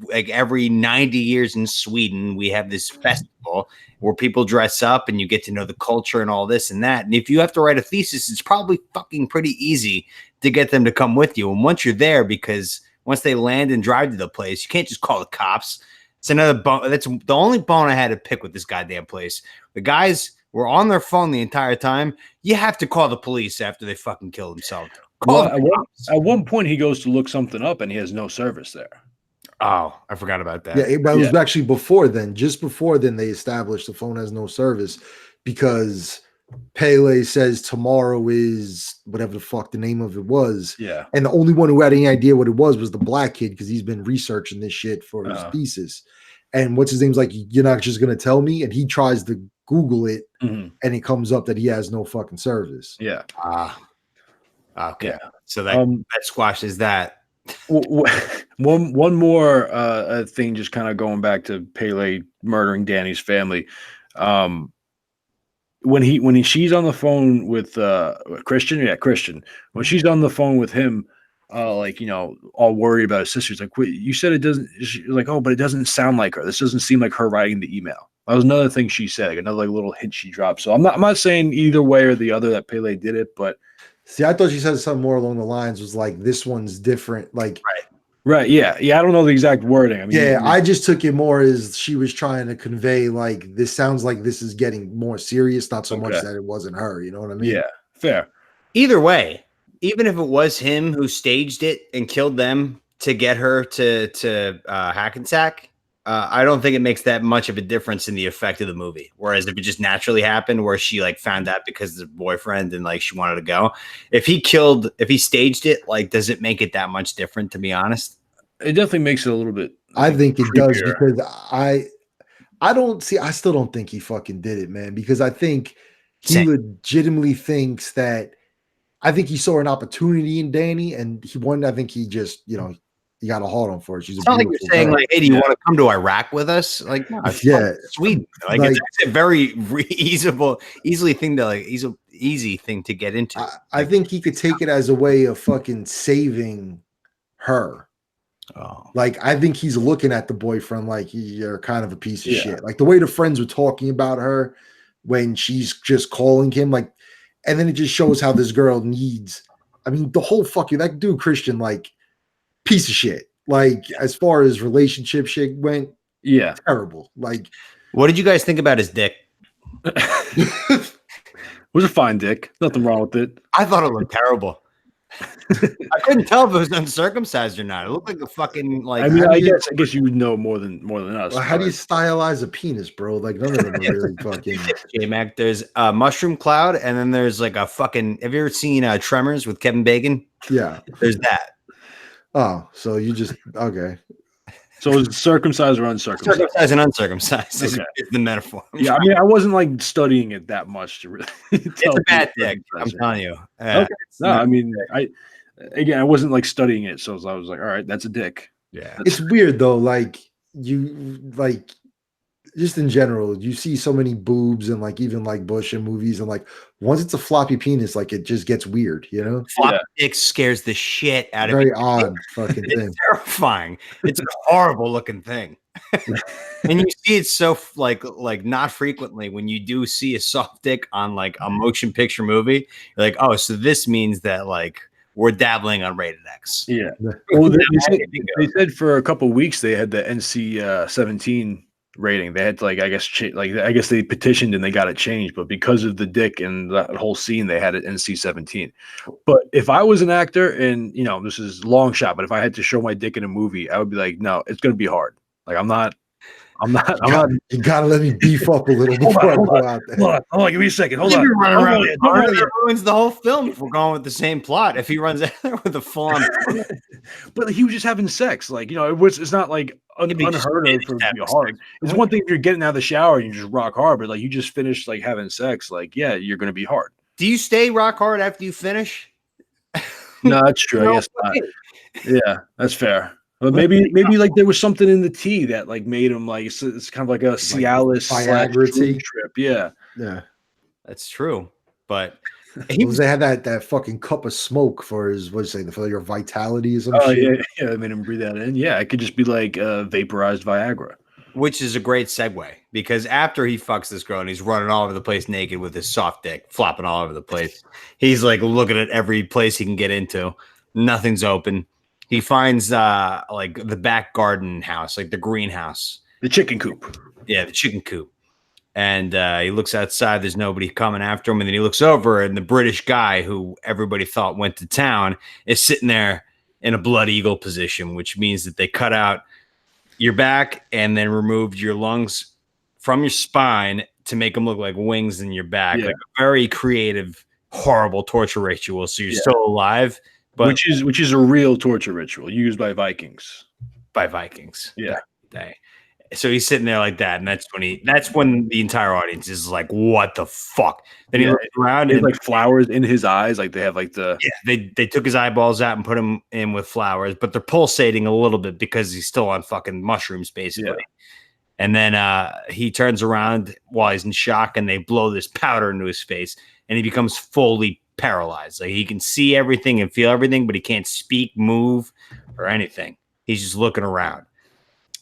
like every 90 years in Sweden, we have this festival where people dress up and you get to know the culture and all this and that. And if you have to write a thesis, it's probably fucking pretty easy to get them to come with you. And once you're there, because once they land and drive to the place, you can't just call the cops. It's another bone. That's the only bone I had to pick with this goddamn place. The guys were on their phone the entire time. You have to call the police after they fucking kill themselves. At one point, he goes to look something up and he has no service there. Oh, I forgot about that. Yeah, it was actually before then. Just before then, they established the phone has no service because Pele says tomorrow is whatever the fuck the name of it was. Yeah. And the only one who had any idea what it was the black kid, because he's been researching this shit for his thesis. And what's his name's like, you're not just going to tell me? And he tries to Google it, and it comes up that he has no fucking service. Yeah. Okay. Yeah. So that squashes that. One more thing, just kind of going back to Pele murdering Danny's family. When she's on the phone with Christian, when she's on the phone with him, all worried about his sister, she's like, wait, you said it doesn't, she's like, oh, but it doesn't sound like her. This doesn't seem like her writing the email. That was another thing she said, like another little hint she dropped. So I'm not saying either way or the other that Pele did it, but see, I thought she said something more along the lines was like, this one's different. Like, right. Yeah. I don't know the exact wording. I mean, I just took it more as she was trying to convey, like, this sounds like this is getting more serious, not so much that it wasn't her. You know what I mean? Yeah. Fair. Either way, even if it was him who staged it and killed them to get her to Hackensack, I don't think it makes that much of a difference in the effect of the movie. Whereas if it just naturally happened, where she like found out because of the boyfriend and like she wanted to go, if he staged it, like, does it make it that much different? To be honest, It definitely makes it a little bit. I think it does creepier. because I still don't think he fucking did it, man, because I think he Same. legitimately thinks that I think he saw an opportunity in Danny and I think he just, he got a hold on for her. She's It's a not like you're beautiful saying girl. like, "Hey, do you want to come to Iraq with us?" Like, no, it's Yeah. Sweden. Like, Like- it's a very easy thing to like, easy thing to get into. I think he could take it as a way of fucking saving her. Oh, Like, I think he's looking at the boyfriend like you're kind of a piece of Yeah. shit. Like the way the friends were talking about her when she's just calling him, like, and then it just shows how this girl needs. I mean, the whole fucking that dude Christian, like, piece of shit. Like, as far as relationship shit went, Yeah. terrible. Like, what did you guys think about his dick? It was a fine dick. Nothing wrong with it. I thought it looked terrible. I couldn't tell if it was uncircumcised or not. It looked like a fucking like. I mean, how do I you- guess you would know more than us. well, how do you but- stylize a penis, bro? Like, none of them are really fucking. J-Mac, there's a mushroom cloud, and then there's like a fucking. Have you ever seen Tremors with Kevin Bacon? Yeah. There's that. Oh, so you just okay. So is it circumcised or uncircumcised? Circumcised and uncircumcised is Okay. the metaphor. Yeah, I mean, I wasn't like studying it that much to really. It's a bad dick. I'm telling you. Okay. It's No, not- I mean, I wasn't like studying it, so I was like, all right, that's a dick. yeah. It's weird though, like just in general, you see so many boobs and like even like Bush in movies, and like once it's a floppy penis, like it just gets weird, Floppy dick scares the shit out of me. Very odd fucking thing. It's terrifying. It's a horrible looking thing. And you see it so like not frequently when you do see a soft dick on like a motion picture movie. You're like, oh, so this means that like we're dabbling on rated X. Yeah. Well, they said for a couple of weeks they had the NC-17 rating. They had to, like, I guess they petitioned and they got it changed, but because of the dick and that whole scene, they had it NC-17. But if I was an actor, and this is a long shot, but if I had to show my dick in a movie, I would be like, no, it's going to be hard. Like, I'm not. You gotta let me beef up a little before I go out there. Hold on, give me a second. Hold If on. you're running Don't around roll with yet, a don't roll car, yet. that ruins the whole film if we're going with the same plot. If he runs out there with a full-on, But he was just having sex. Like, it's not like unheard of for it to be hard. It's one thing if you're getting out of the shower and you just rock hard, but like you just finished like having sex, like, yeah, you're going to be hard. do you stay rock hard after you finish? No, that's true. I guess not. Yeah, that's fair. But maybe like there was something in the tea that like made him like it's kind of like a Cialis Viagra tea trip. Yeah. Yeah. That's true, but They had that fucking cup of smoke for his for your vitality or some Oh shit. yeah, I made him breathe that in. Yeah, it could just be like vaporized Viagra. which is a great segue because after he fucks this girl and he's running all over the place naked with his soft dick flopping all over the place, he's like looking at every place he can get into. Nothing's open. He finds like the back garden house, like the greenhouse, The chicken coop. yeah, the chicken coop. And he looks outside. There's nobody coming after him. And then he looks over, and the British guy who everybody thought went to town is sitting there in a blood eagle position, which means that they cut out your back and then removed your lungs from your spine to make them look like wings in your back. Yeah. Like a very creative, horrible torture ritual. So you're still alive, but which is a real torture ritual used by Vikings. by Vikings. Yeah. Day. So he's sitting there like that, and that's when the entire audience is like, "What the fuck?" Then he looks around There's and like flowers in his eyes, like they have like the they took his eyeballs out and put him in with flowers, but they're pulsating a little bit because he's still on fucking mushrooms, basically. Yeah. And then he turns around while he's in shock, and they blow this powder into his face, and he becomes fully paralyzed. Like he can see everything and feel everything, but he can't speak, move, or anything. He's just looking around.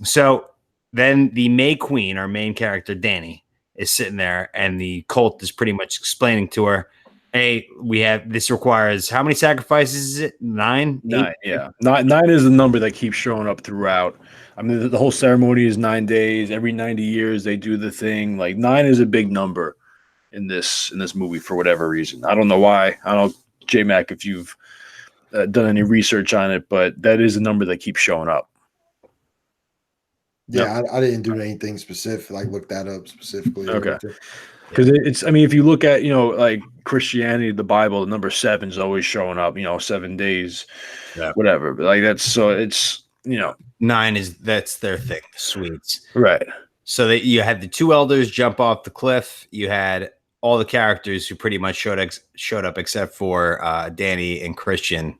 So then the May Queen, our main character, Danny, is sitting there, and the cult is pretty much explaining to her, hey, this requires how many sacrifices is it? 9? 9, 8? yeah. Nine is the number that keeps showing up throughout. I mean, the whole ceremony is 9 days. Every 90 years they do the thing. Like 9 is a big number in this movie for whatever reason. I don't know why. I don't know, J-Mac, if you've done any research on it, but that is a number that keeps showing up. Yeah, I didn't do anything specific, like look that up specifically. Or Okay. anything. Because it's, I mean, if you look at, like Christianity, the Bible, the number 7 is always showing up, 7 days, Yeah. whatever. But like it's 9 that's their thing, the Swedes. right. So that you had the 2 elders jump off the cliff. You had all the characters who pretty much showed up except for Danny and Christian.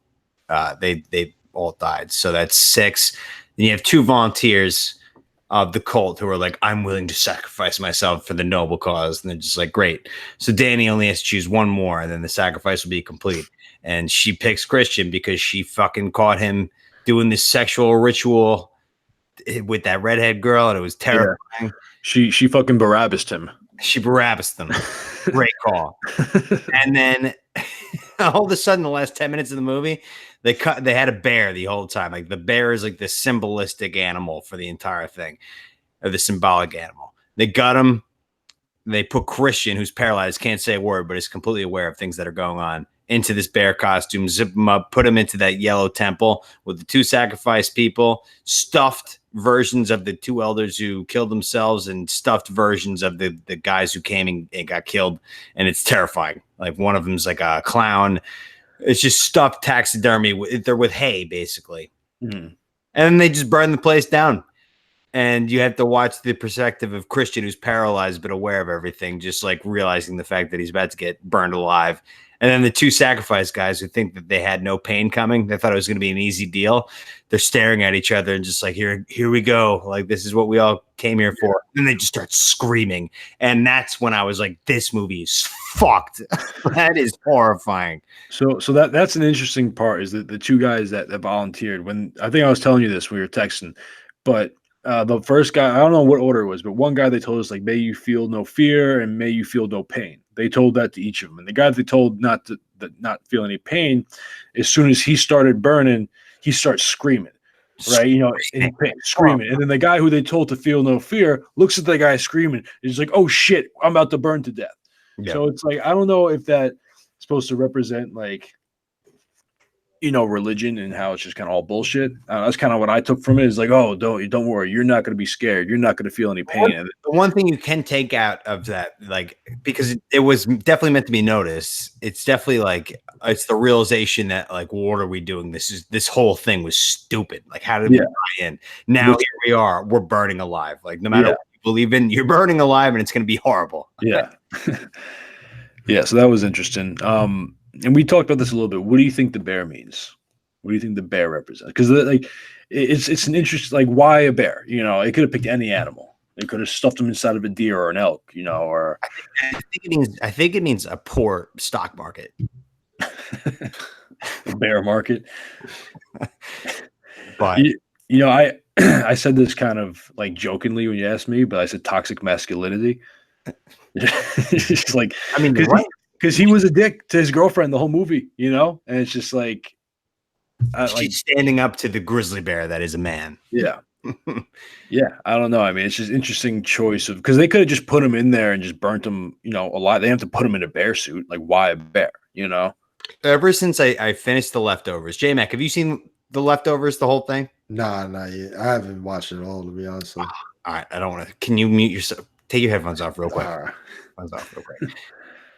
They all died. So that's 6. Then you have 2 volunteers of the cult who are like, I'm willing to sacrifice myself for the noble cause. And they're just like, great. So Danny only has to choose 1 more, and then the sacrifice will be complete. And she picks Christian because she fucking caught him doing this sexual ritual with that redhead girl, and it was terrifying. Yeah. She fucking Barabbased him. She Barabbased them. Great call. And then all of a sudden, the last 10 minutes of the movie, they had a bear the whole time. Like the bear is like the symbolistic animal for the entire thing, or the symbolic animal. They got him. They put Christian, who's paralyzed, can't say a word, but is completely aware of things that are going on, into this bear costume, zip him up, put him into that yellow temple with the 2 sacrificed people, stuffed versions of the 2 elders who killed themselves, and stuffed versions of the guys who came and got killed. And it's terrifying. Like one of them's like a clown. It's just stuffed taxidermy. They're with hay, basically. Mm-hmm. And then they just burn the place down. And you have to watch the perspective of Christian, who's paralyzed but aware of everything, just like realizing the fact that he's about to get burned alive. And then the 2 sacrifice guys who think that they had no pain coming, they thought it was going to be an easy deal. They're staring at each other and just like, here we go. Like, this is what we all came here for. And they just start screaming. And that's when I was like, this movie is fucked. That is horrifying. So that's an interesting part, is that the 2 guys that volunteered, when I think I was telling you this when we were texting, but the first guy, I don't know what order it was, but one guy they told us, like, may you feel no fear and may you feel no pain. They told that to each of them. And the guy they told not to not feel any pain, as soon as he started burning, he starts screaming, right? In pain, screaming. And then the guy who they told to feel no fear looks at the guy screaming. He's like, oh shit, I'm about to burn to death. Yeah. So it's like, I don't know if that's supposed to represent like, religion and how it's just kind of all bullshit. That's kind of what I took from it, is like, oh, don't worry. You're not going to be scared. You're not going to feel any pain. The one thing you can take out of that, like, because it was definitely meant to be noticed. It's definitely like, it's the realization that like, what are we doing? This whole thing was stupid. Like, how did we buy in? Now here we are, we're burning alive. Like, no matter what you believe in, you're burning alive, and it's going to be horrible. Yeah. Yeah. So that was interesting. And we talked about this a little bit. What do you think the bear means? What do you think the bear represents? Because like, it's an interest. Like, why a bear? It could have picked any animal. They could have stuffed them inside of a deer or an elk. Or I think it means a poor stock market. The bear market. But I said this kind of like jokingly when you asked me, but I said toxic masculinity. It's like, I mean, because he was a dick to his girlfriend the whole movie, and it's just like, she's standing up to the grizzly bear that is a man. Yeah. Yeah. I don't know. I mean, it's just interesting choice of, because they could have just put him in there and just burnt him, alive. They have to put him in a bear suit. Like, why a bear, Ever since I finished The Leftovers, J-Mac, have you seen The Leftovers, the whole thing? Nah, not yet. I haven't watched it all, to be honest. All right. I don't want to. Can you mute yourself? Take your headphones off real quick. All right. Headphones off real quick.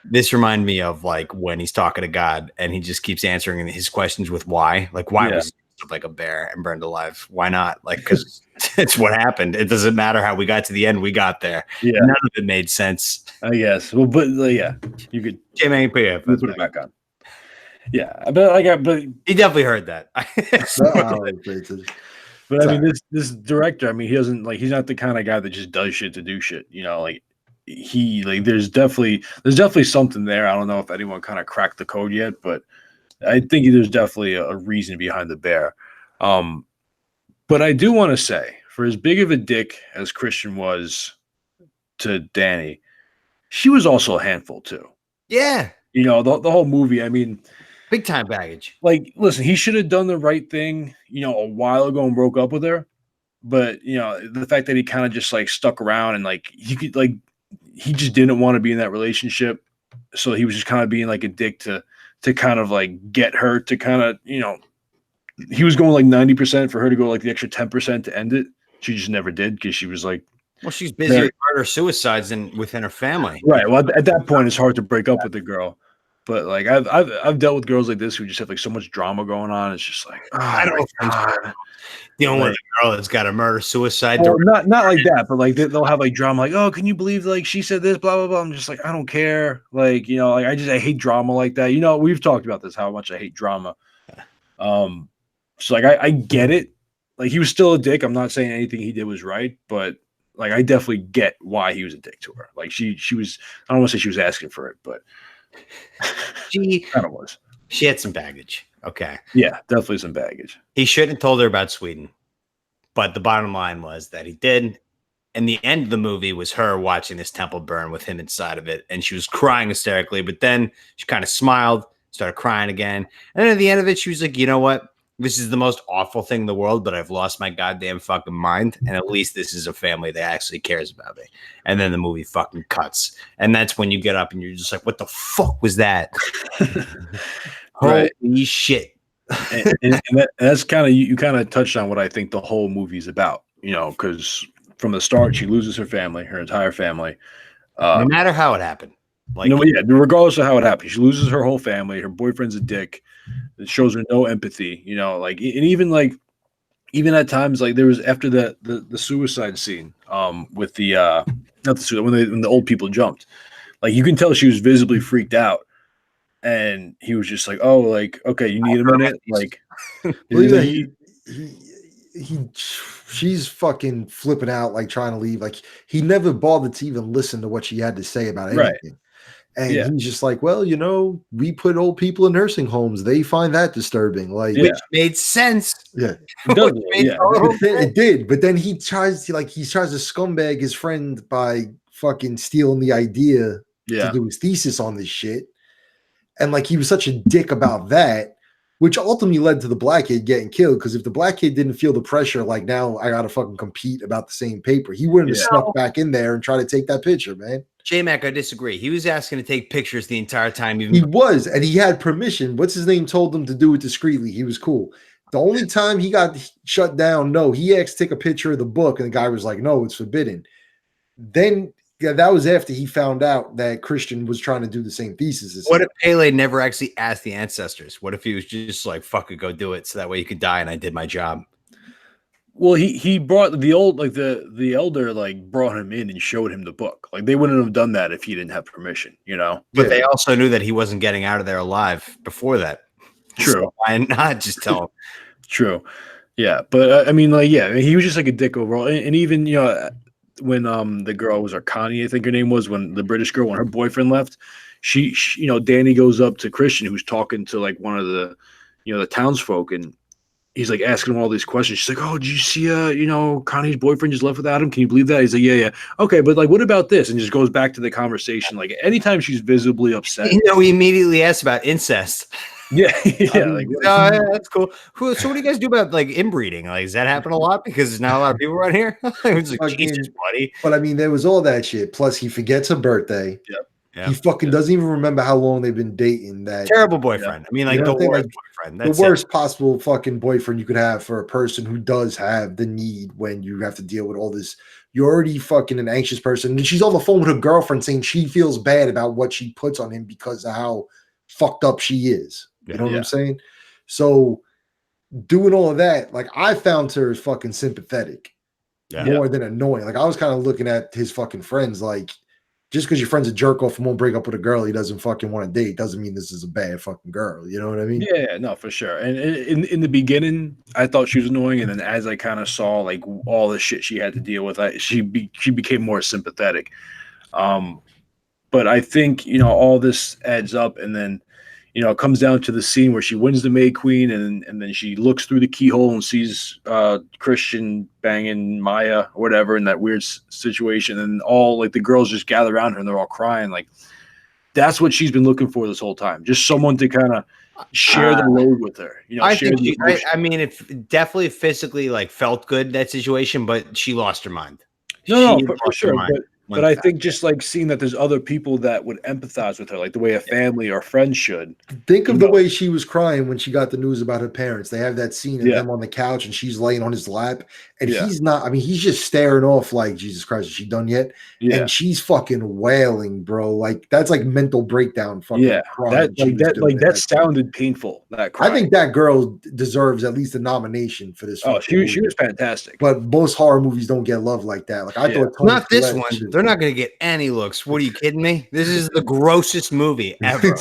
This reminded me of like when he's talking to God and he just keeps answering his questions with why. Like, why was he like a bear and burned alive? Why not? Like, because it's what happened. It doesn't matter how we got to the end. We got there. Yeah. None of it made sense. I guess. Well, but yeah, you could. J-Man, put it back on. Yeah, but he definitely heard that. But I mean, this director, I mean, he doesn't like, he's not the kind of guy that just does shit to do shit. Like there's definitely something there. I don't know if anyone kind of cracked the code yet, but I think there's definitely a reason behind the bear. But I do want to say, for as big of a dick as Christian was to Danny, she was also a handful too. Yeah. The whole movie, I mean, big time baggage. Like, listen, he should have done the right thing, a while ago and broke up with her. But, the fact that he kind of just like stuck around and like he could like, he just didn't want to be in that relationship. So he was just kind of being like a dick to kind of like get her to kind of, he was going like 90% for her to go like the extra 10% to end it. She just never did because she was like, well, she's busy with murder suicides and within her family. Right. Well, at that point, it's hard to break up with the girl. But like I've dealt with girls like this who just have like so much drama going on. It's just like, oh, I don't God. dealing with a girl that's got a murder suicide. Well, not like that, but like they'll have like drama, like, oh, can you believe like she said this, blah blah blah. I'm just like, I don't care. Like, you know, like I hate drama like that. You know, we've talked about this, how much I hate drama. So like I get it. Like he was still a dick. I'm not saying anything he did was right, but like I definitely get why he was a dick to her. Like she was, I don't want to say she was asking for it, but she kind of was. She had some baggage. Okay. Yeah, definitely some baggage. He shouldn't have told her about Sweden. But the bottom line was that he did. And the end of the movie was her watching this temple burn with him inside of it. And she was crying hysterically. But then she kind of smiled, started crying again. And then at the end of it, she was like, you know what? This is the most awful thing in the world, but I've lost my goddamn fucking mind. And at least this is a family that actually cares about me. And then the movie fucking cuts. And that's when you get up and you're just like, what the fuck was that? Right. Holy shit. and that's kind of, you kind of touched on what I think the whole movie is about, you know, because from the start, she loses her family, her entire family. No matter how it happened. Like, you know, yeah, regardless of how it happened, she loses her whole family. Her boyfriend's a dick. It shows her no empathy, you know, like, and even at times, like there was after the suicide scene, with the not the suicide, when the old people jumped, like you can tell she was visibly freaked out, and he was just like, oh, like, okay, you need a minute, like, she's fucking flipping out, like trying to leave, like he never bothered to even listen to what she had to say about anything. Right. And he's just like, well, you know, we put old people in nursing homes. They find that disturbing. Like, which made sense. Yeah, it did. But then he tries to scumbag his friend by fucking stealing the idea to do his thesis on this shit. And like he was such a dick about that, which ultimately led to the black kid getting killed. Because if the black kid didn't feel the pressure, like now I gotta fucking compete about the same paper, he wouldn't have snuck back in there and try to take that picture, man. J-Mac, I disagree. He was asking to take pictures the entire time. He was, and he had permission. What's his name told him to do it discreetly. He was cool. The only time he got shut down, no, he asked to take a picture of the book, and the guy was like, no, it's forbidden. Then that was after he found out that Christian was trying to do the same thesis as What him. if Pele never actually asked the ancestors? What if he was just like, fuck it, go do it, so that way you could die and I did my job? Well, he brought the old, like the elder, like brought him in and showed him the book. Like they wouldn't have done that if he didn't have permission, you know. But they also knew that he wasn't getting out of there alive before that. True. So why not just tell him? True. Yeah, but I mean, like, yeah, he was just like a dick overall. And even, you know, when the girl was Connie, I think her name was, when the British girl, when her boyfriend left, she you know, Danny goes up to Christian, who's talking to like one of the, you know, the townsfolk, and he's like asking him all these questions. She's like, oh, did you see, you know, Connie's boyfriend just left without him? Can you believe that? He's like, yeah. Okay, but like, what about this? And just goes back to the conversation. Like anytime she's visibly upset. You know, he immediately asks about incest. Yeah. Like, yeah, that's cool. So what do you guys do about like inbreeding? Like, does that happen a lot? Because there's not a lot of people around here. It's like, Jesus, buddy. But I mean, there was all that shit. Plus he forgets her birthday. Yep. He fucking doesn't even remember how long they've been dating. That terrible boyfriend. I mean, like the worst boyfriend. That's the worst possible fucking boyfriend you could have for a person who does have the need when you have to deal with all this. You're already fucking an anxious person. And she's on the phone with her girlfriend saying she feels bad about what she puts on him because of how fucked up she is. You know what I'm saying? So doing all of that, like I found her as fucking sympathetic more than annoying. Like I was kind of looking at his fucking friends like, just because your friend's a jerk off and won't break up with a girl he doesn't fucking want to date doesn't mean this is a bad fucking girl. You know what I mean? Yeah, no, for sure. And in the beginning, I thought she was annoying, and then as I kind of saw like all the shit she had to deal with, she became more sympathetic. But I think, you know, all this adds up, and then, you know, it comes down to the scene where she wins the Maid Queen, and then she looks through the keyhole and sees Christian banging Maya or whatever in that weird situation, and all like the girls just gather around her and they're all crying. Like that's what she's been looking for this whole time, just someone to kind of share the load with her. You know, I think I mean, it definitely physically like felt good, that situation, but she lost her mind. No, for sure. But I think just like seeing that there's other people that would empathize with her, like the way a family or friends should. Think of the way she was crying when she got the news about her parents. They have that scene of them on the couch and she's laying on his lap. And he's not, I mean, he's just staring off like, Jesus Christ, is she done yet? Yeah. And she's fucking wailing, bro. Like, that's like mental breakdown fucking crying. That sounded painful, that cry. I think that girl deserves at least a nomination for this. Oh, she was fantastic. But most horror movies don't get love like that. Like, I thought not this one. They're not going to get any looks. What are you kidding me? This is the grossest movie ever.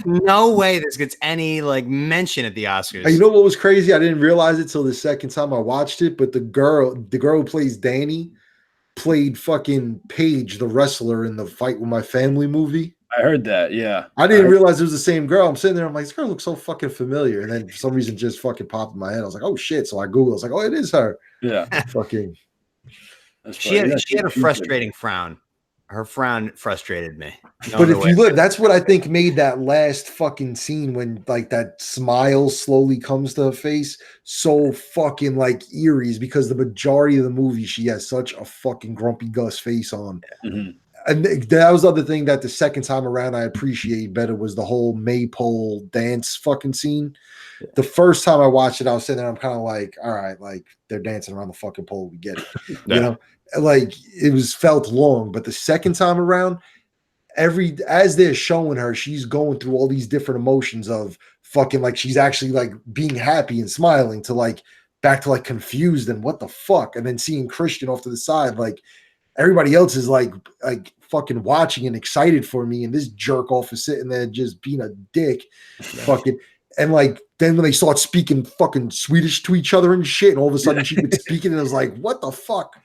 No way this gets any like mention at the Oscars. You know what was crazy? I didn't realize it till the second time I watched it, but the girl who plays Danny played fucking Paige, the wrestler in the Fight With My Family movie. I heard that, yeah. I didn't realize it was the same girl. I'm sitting there, I'm like, this girl looks so fucking familiar. And then for some reason just fucking popped in my head. I was like, oh shit. So I Googled, I was like, oh, it is her. Yeah. Fucking. She had a frustrating frown. Her frown frustrated me. But if you look, that's what I think made that last fucking scene when like that smile slowly comes to her face so fucking like eerie, is because the majority of the movie she has such a fucking grumpy Gus face on. Mm-hmm. And that was the other thing that the second time around I appreciate better was the whole maypole dance fucking scene. Yeah. The first time I watched it, I was sitting there, I'm kind of like, all right, like they're dancing around the fucking pole. We get it. You know, like it was felt long. But the second time around, as they're showing her, she's going through all these different emotions of fucking like she's actually like being happy and smiling to like back to like confused and what the fuck. And then seeing Christian off to the side, like everybody else is like fucking watching and excited for me. And this jerk off is sitting there just being a dick. Fucking. And like, then when they start speaking fucking Swedish to each other and shit, and all of a sudden she could speak it, and it was like, what the fuck?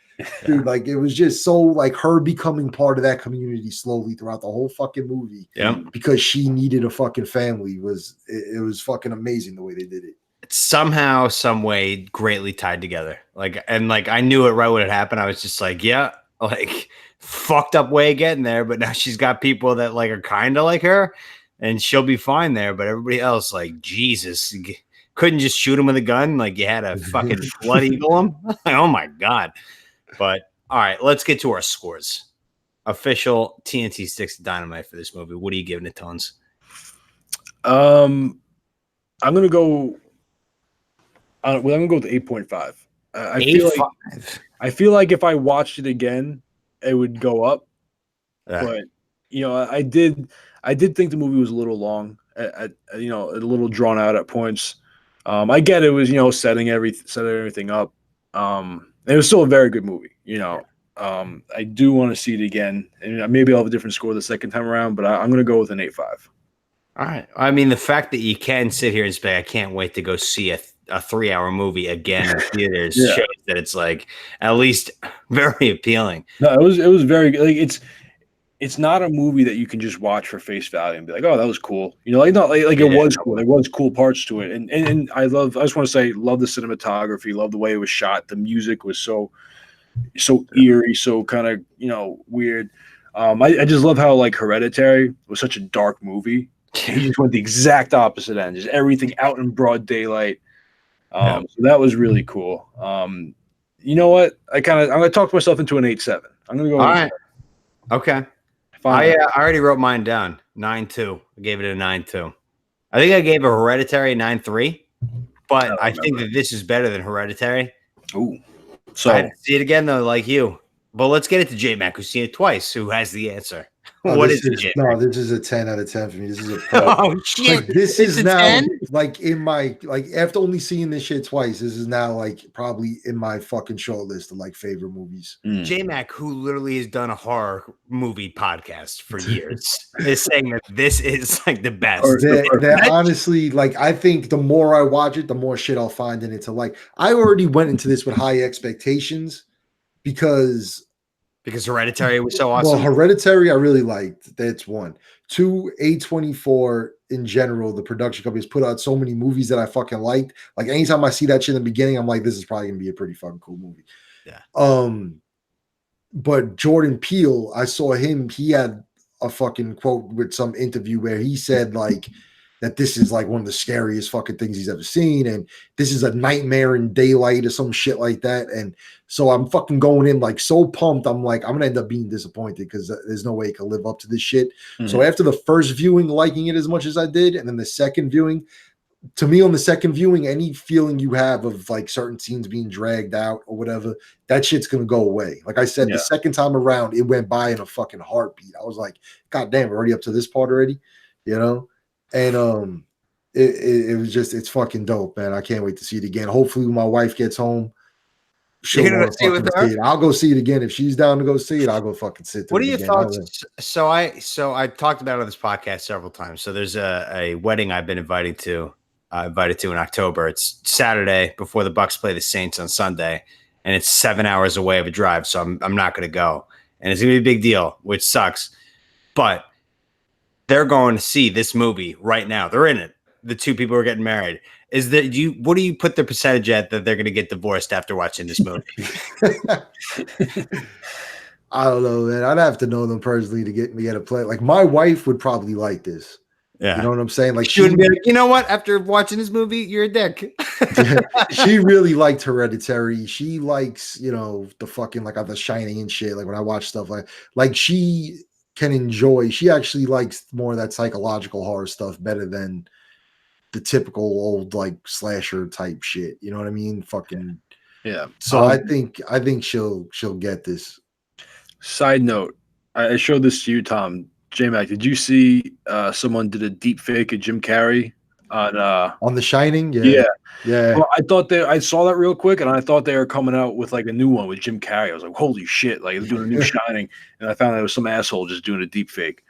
Dude, like it was just so like her becoming part of that community slowly throughout the whole fucking movie. Yeah. Because she needed a fucking family. It was fucking amazing the way they did it. It's somehow, some way greatly tied together. Like, and like I knew it right when it happened. I was just like, yeah, like fucked up way of getting there, but now she's got people that like are kind of like her. And she'll be fine there, but everybody else, like, Jesus, you couldn't just shoot him with a gun. Like, you had to fucking blood eagle him. Oh, my God. But, all right, let's get to our scores. Official TNT Sticks of Dynamite for this movie. What are you giving it, Tones? I'm going to go I'm going to go with 8.5. I feel like if I watched it again, it would go up. But, you know, I did think the movie was a little long, you know, a little drawn out at points. I get it was, you know, setting everything up. It was still a very good movie, you know. I do want to see it again, and maybe I'll have a different score the second time around, but I'm going to go with an 8.5. All right. I mean, the fact that you can sit here and say, I can't wait to go see a 3-hour movie again in theaters shows that it's like at least very appealing. No, it was very good. Like it's not a movie that you can just watch for face value and be like, oh, that was cool. You know, like not like it was cool. There was cool parts to it. And I just want to say, love the cinematography, love the way it was shot. The music was so eerie, so kind of, you know, weird. I just love how like Hereditary was such a dark movie. He just went the exact opposite end, just everything out in broad daylight. So that was really cool. You know what? I'm gonna talk myself into an 8.7. I'm gonna go. All right. Okay. I already wrote mine down. 9.2. I gave it a 9.2. I think I gave a Hereditary 9.3, but I think that this is better than Hereditary. Ooh. So I had to see it again though, like you. But let's get it to J-Mac, who's seen it twice, who has the answer. This is a 10 out of 10 for me. This is a oh shit. Like, this is now 10? Like in my like after only seeing this shit twice, this is now like probably in my fucking short list of like favorite movies. J-Mac, who literally has done a horror movie podcast for years, is saying that this is like the best. That honestly, like I think the more I watch it, the more shit I'll find in it to like. I already went into this with high expectations because Hereditary was so awesome. Well, Hereditary, I really liked. That's one. 2, A24 in general, the production company has put out so many movies that I fucking liked. Like anytime I see that shit in the beginning, I'm like, this is probably gonna be a pretty fucking cool movie. Yeah. But Jordan Peele, I saw him. He had a fucking quote with some interview where he said like that this is like one of the scariest fucking things he's ever seen, and this is a nightmare in daylight or some shit like that. And so I'm fucking going in like so pumped. I'm like, I'm gonna end up being disappointed because there's no way it can live up to this shit. So after the first viewing, liking it as much as I did, and then the second viewing, to me on the second viewing, any feeling you have of like certain scenes being dragged out or whatever, that shit's gonna go away. Like I said, the second time around, it went by in a fucking heartbeat. I was like, God damn, we're already up to this part already, you know? And it was just, it's fucking dope, man. I can't wait to see it again. Hopefully when my wife gets home, she'll want to fucking see it. I'll go see it again. If she's down to go see it, I'll go fucking sit through it again. What are your thoughts? So I talked about it on this podcast several times. So there's a wedding I've been invited to in October. It's Saturday before the Bucks play the Saints on Sunday, and it's 7 hours away of a drive. So I'm not going to go, and it's going to be a big deal, which sucks. But they're going to see this movie right now. They're in it. The two people are getting married. What do you put the percentage at that they're going to get divorced after watching this movie? I don't know, man. I'd have to know them personally to get me at a play. Like my wife would probably like this. Yeah. You know what I'm saying? Like she would be like, you know what? After watching this movie, you're a dick. She really liked Hereditary. She likes, the fucking like The Shining and shit. Like when I watch stuff like she can enjoy. She actually likes more of that psychological horror stuff better than the typical old like slasher type shit. You know what I mean? Fucking yeah. So I think she'll get this. Side note, I showed this to you, Tom. J-Mac, did you see someone did a deep fake of Jim Carrey on The Shining? Yeah. Well, I saw that real quick, and I thought they were coming out with like a new one with Jim Carrey. I was like, holy shit, like they're doing a new Shining, and I found out it was some asshole just doing a deep fake.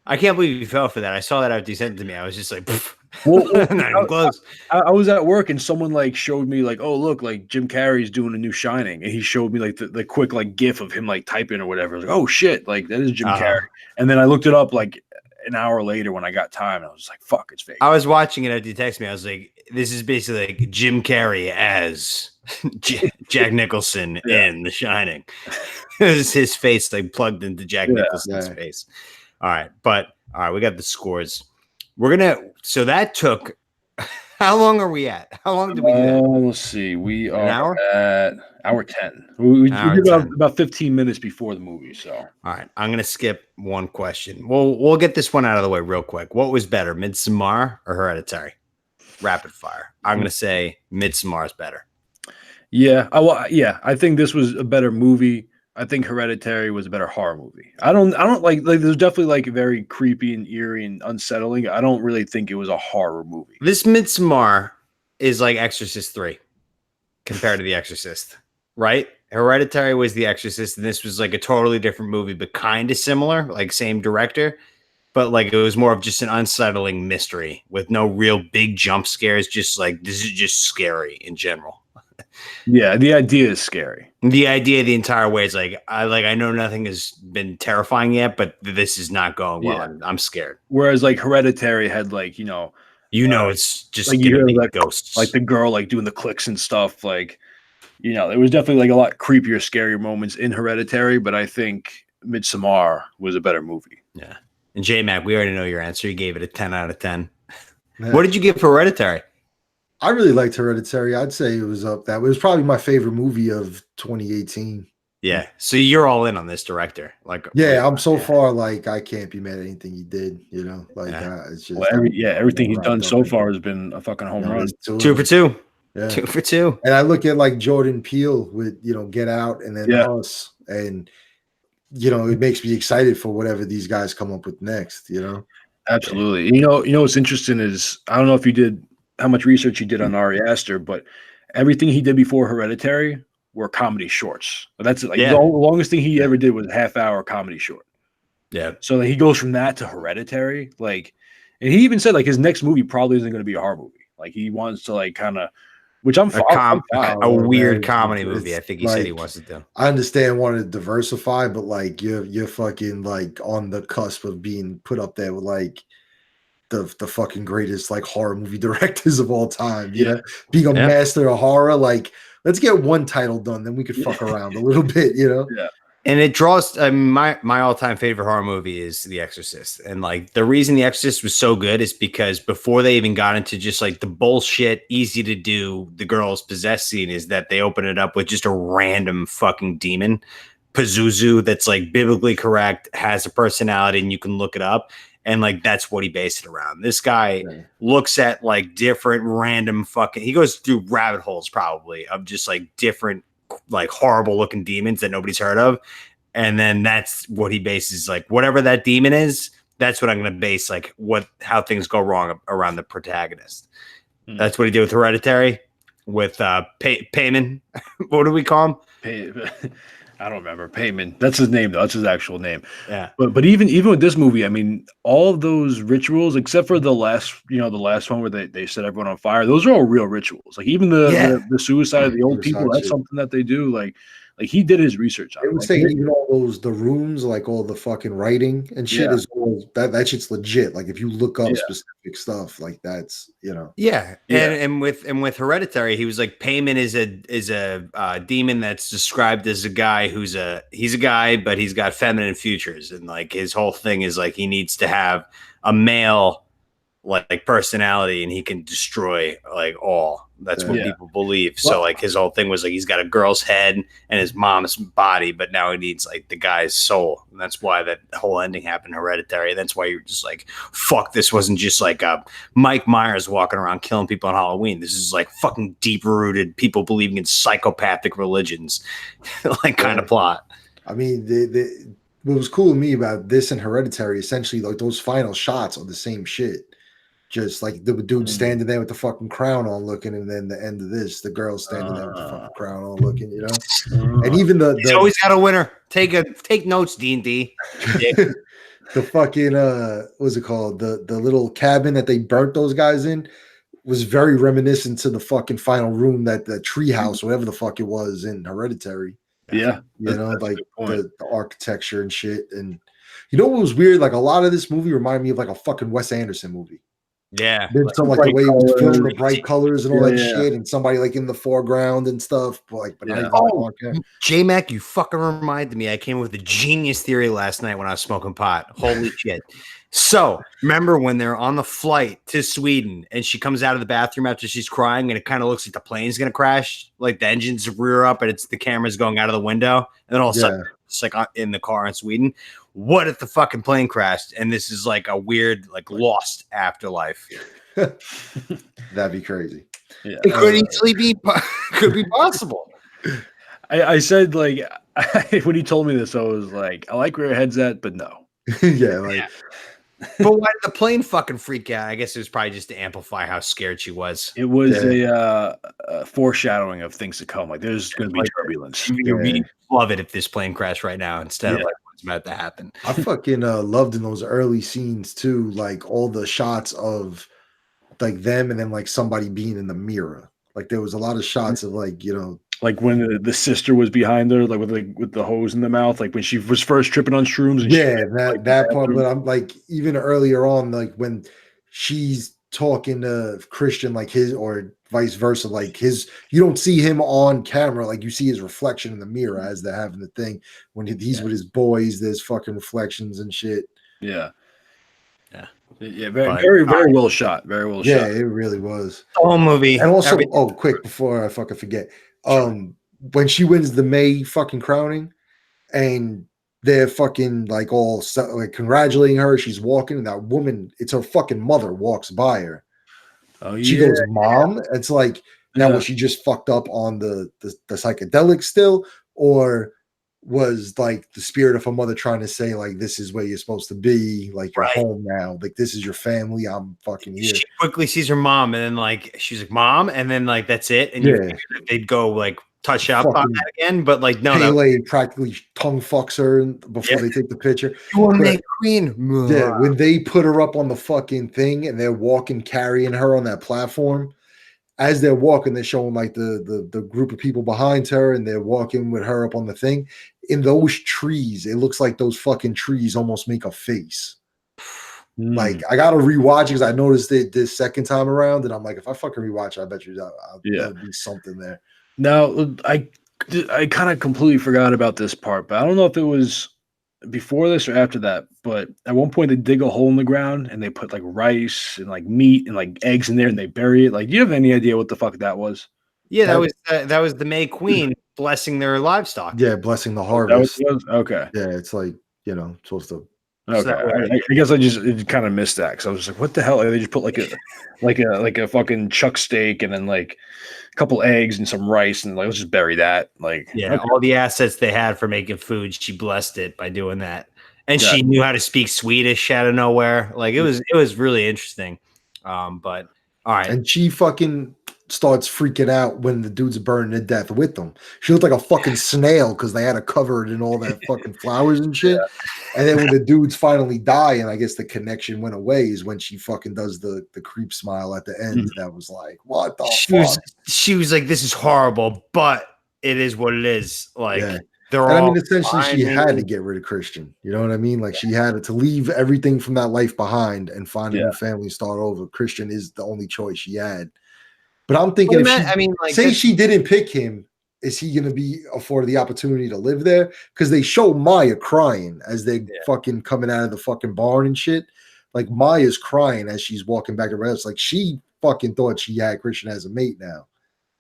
I can't believe you fell for that. I saw that after you sent it to me. I was just like, not even close. I was at work and someone like showed me like, oh look, like Jim Carrey's doing a new Shining, and he showed me like the quick like GIF of him like typing or whatever. I was like, oh shit, like that is Jim Carrey. And then I looked it up like an hour later when I got time, and I was like, fuck, it's fake. I was watching it after you texted me. I was like, this is basically like Jim Carrey as Jack Nicholson in The Shining. It was his face like plugged into Jack Nicholson's face. All right, we got the scores. So that took, how long are we at? How long did we do that? Let's see. We are at hour 10. We did about 15 minutes before the movie. So, all right, I'm going to skip one question. We'll get this one out of the way real quick. What was better, Midsommar or Hereditary? Rapid fire. I'm going to say Midsommar is better. Yeah. I think this was a better movie. I think Hereditary was a better horror movie. I don't like there's definitely like very creepy and eerie and unsettling. I don't really think it was a horror movie. This Midsommar is like Exorcist 3 compared to The Exorcist, right? Hereditary was The Exorcist, and this was like a totally different movie, but kind of similar, like same director, but like it was more of just an unsettling mystery with no real big jump scares. Just like this is just scary in general. Yeah, the idea is scary. The idea the entire way is like I know nothing has been terrifying yet, but this is not going well. Yeah. I'm scared. Whereas like Hereditary had like it's just like gonna be like ghosts, like the girl like doing the clicks and stuff. Like there was definitely like a lot creepier, scarier moments in Hereditary, but I think Midsommar was a better movie. Yeah. And J-Mac, we already know your answer. You gave it a 10 out of 10. Man. What did you give for Hereditary? I really liked Hereditary. I'd say it was up that. It was probably my favorite movie of 2018. Yeah. So you're all in on this director. Like, I'm so far like I can't be mad at anything he did. It's just everything he's done so far has been a fucking home run. 2 for 2. Yeah. 2 for 2. And I look at like Jordan Peele with Get Out and then Us, and it makes me excited for whatever these guys come up with next. Absolutely. What's interesting is I don't know if you did. How much research he did on Ari Aster, but everything he did before Hereditary were comedy shorts. That's like the longest thing he ever did was a half-hour comedy short. Yeah. So he goes from that to Hereditary, like, and he even said like his next movie probably isn't going to be a horror movie. Like he wants to like kind of, which I'm a weird comedy movie. I think he said he wants to do. I understand wanting to diversify, but like you're fucking like on the cusp of being put up there with like the fucking greatest like horror movie directors of all time, being a master of horror. Like, let's get one title done, then we could fuck around a little bit, Yeah. And it draws. I mean, my all time favorite horror movie is The Exorcist, and like the reason The Exorcist was so good is because before they even got into just like the bullshit, easy to do, the girls possessed scene, is that they open it up with just a random fucking demon, Pazuzu, that's like biblically correct, has a personality, and you can look it up, and like that's what he based it around. This guy looks at like different random fucking. He goes through rabbit holes probably of just like different like horrible looking demons that nobody's heard of, and then that's what he bases like whatever that demon is, that's what I'm going to base like how things go wrong around the protagonist. That's what he did with Hereditary with Payman. What do we call him? I don't remember. Payman, that's his name though. That's his actual name. Yeah. But even with this movie, I mean, all of those rituals except for the last one where they set everyone on fire, those are all real rituals. Like even the suicide of the old people, that's something that they do. Like he did his research on it. I would say even all the runes, like all the fucking writing and shit is all that shit's legit. Like if you look up specific stuff, like that's And with Hereditary, he was like Payman is a demon that's described as a guy he's a guy, but he's got feminine futures, and like his whole thing is like he needs to have a male like personality, and he can destroy like all. That's what people believe. So like his whole thing was like he's got a girl's head and his mom's body, but now he needs like the guy's soul, and that's why that whole ending happened in Hereditary. That's why you're just like, fuck, this wasn't just like Mike Myers walking around killing people on Halloween. This is like fucking deep rooted people believing in psychopathic religions, like kind of plot. I mean, what was cool to me about this and Hereditary, essentially like those final shots are the same shit. Just like the dude standing there with the fucking crown on looking, and then the end of this, the girl standing there with the fucking crown on looking, you know? And even he's always got a winner. Take notes, D&D. The fucking what's it called? The little cabin that they burnt those guys in was very reminiscent to the fucking final room, that the tree house, whatever the fuck it was in Hereditary. Yeah. You know, like the architecture and shit. And you know what was weird? Like a lot of this movie reminded me of like a fucking Wes Anderson movie. Yeah, like the way it was filmed, the bright colors and all that shit, and somebody like in the foreground and stuff. But J-Mac, you fucking reminded me. I came up with a genius theory last night when I was smoking pot. Holy shit. So remember when they're on the flight to Sweden and she comes out of the bathroom after she's crying, and it kind of looks like the plane's gonna crash, like the engines rear up and it's the camera's going out of the window, and then all of a sudden it's like in the car in Sweden. What if the fucking plane crashed and this is like a weird, like lost afterlife? That'd be crazy. Yeah. It could easily be possible. I said, like, when he told me this, I was like, I like where your head's at, but no. But why did the plane fucking freak out? I guess it was probably just to amplify how scared she was. It was a foreshadowing of things to come. Like there's going to be turbulence. We love it if this plane crashed right now instead of like what's about to happen. I fucking loved in those early scenes too, like all the shots of like them and then like somebody being in the mirror. Like there was a lot of shots of like, you know, like when the sister was behind her, like with the hose in the mouth, like when she was first tripping on shrooms. And that part. But I'm like, even earlier on, like when she's talking to Christian, like his, or vice versa, like his, you don't see him on camera, like you see his reflection in the mirror as they're having the thing. When he's with his boys, there's fucking reflections and shit. Yeah. Very well shot. Very well shot. Yeah, it really was. The whole movie. And also, quick before I fucking forget. When she wins the May fucking crowning, and they're fucking like all like congratulating her, she's walking, and that woman, it's her fucking mother, walks by her. She goes, "Mom." It's like, now was she just fucked up on the psychedelic still, or was like the spirit of her mother trying to say like, this is where you're supposed to be, like you're home now, like this is your family, I'm fucking here. She quickly sees her mom, and then like she's like, "Mom," and then like that's it, and they'd go like touch up on that again, but like no, Pele practically tongue fucks her before they take the picture. You want to make queen? Yeah, when they put her up on the fucking thing and they're walking, carrying her on that platform. As they're walking, they're showing like the group of people behind her, and they're walking with her up on the thing. In those trees, it looks like those fucking trees almost make a face. Like I gotta rewatch it because I noticed it this second time around, and I'm like, if I fucking rewatch it, I bet you there'll be something there. Now, I kind of completely forgot about this part, but I don't know if it was before this or after that. But at one point, they dig a hole in the ground and they put like rice and like meat and like eggs in there and they bury it. Like, do you have any idea what the fuck that was? Yeah, that was the May Queen blessing their livestock. Yeah, blessing the That was, harvest. okay. Yeah, it's like, supposed to. Okay, I guess I just kind of missed that because I was just like, "What the hell?" Like, they just put like a fucking chuck steak and then like a couple eggs and some rice and like let's just bury that. Like, yeah, okay. all the assets they had for making food, she blessed it by doing that, and she knew how to speak Swedish out of nowhere. Like it was really interesting. But all right, And she fucking starts freaking out when the dude's burning to death with them. She looked like a fucking snail because they had to cover it in all that fucking flowers and shit. And then when the dudes finally die, and I guess the connection went away, is when she fucking does the creep smile at the end. That was like, what the fuck? She was like, "This is horrible, but it is what it is." Like they're all. And I mean, essentially, she had to get rid of Christian. You know what I mean? Like she had to leave everything from that life behind and find a new family and start over. Christian is the only choice she had. But I'm thinking, say she didn't pick him, is he going to be afforded the opportunity to live there? Because they show Maya crying as they fucking coming out of the fucking barn and shit. Like Maya's crying as she's walking back to her house. Like she fucking thought she had Christian as a mate now.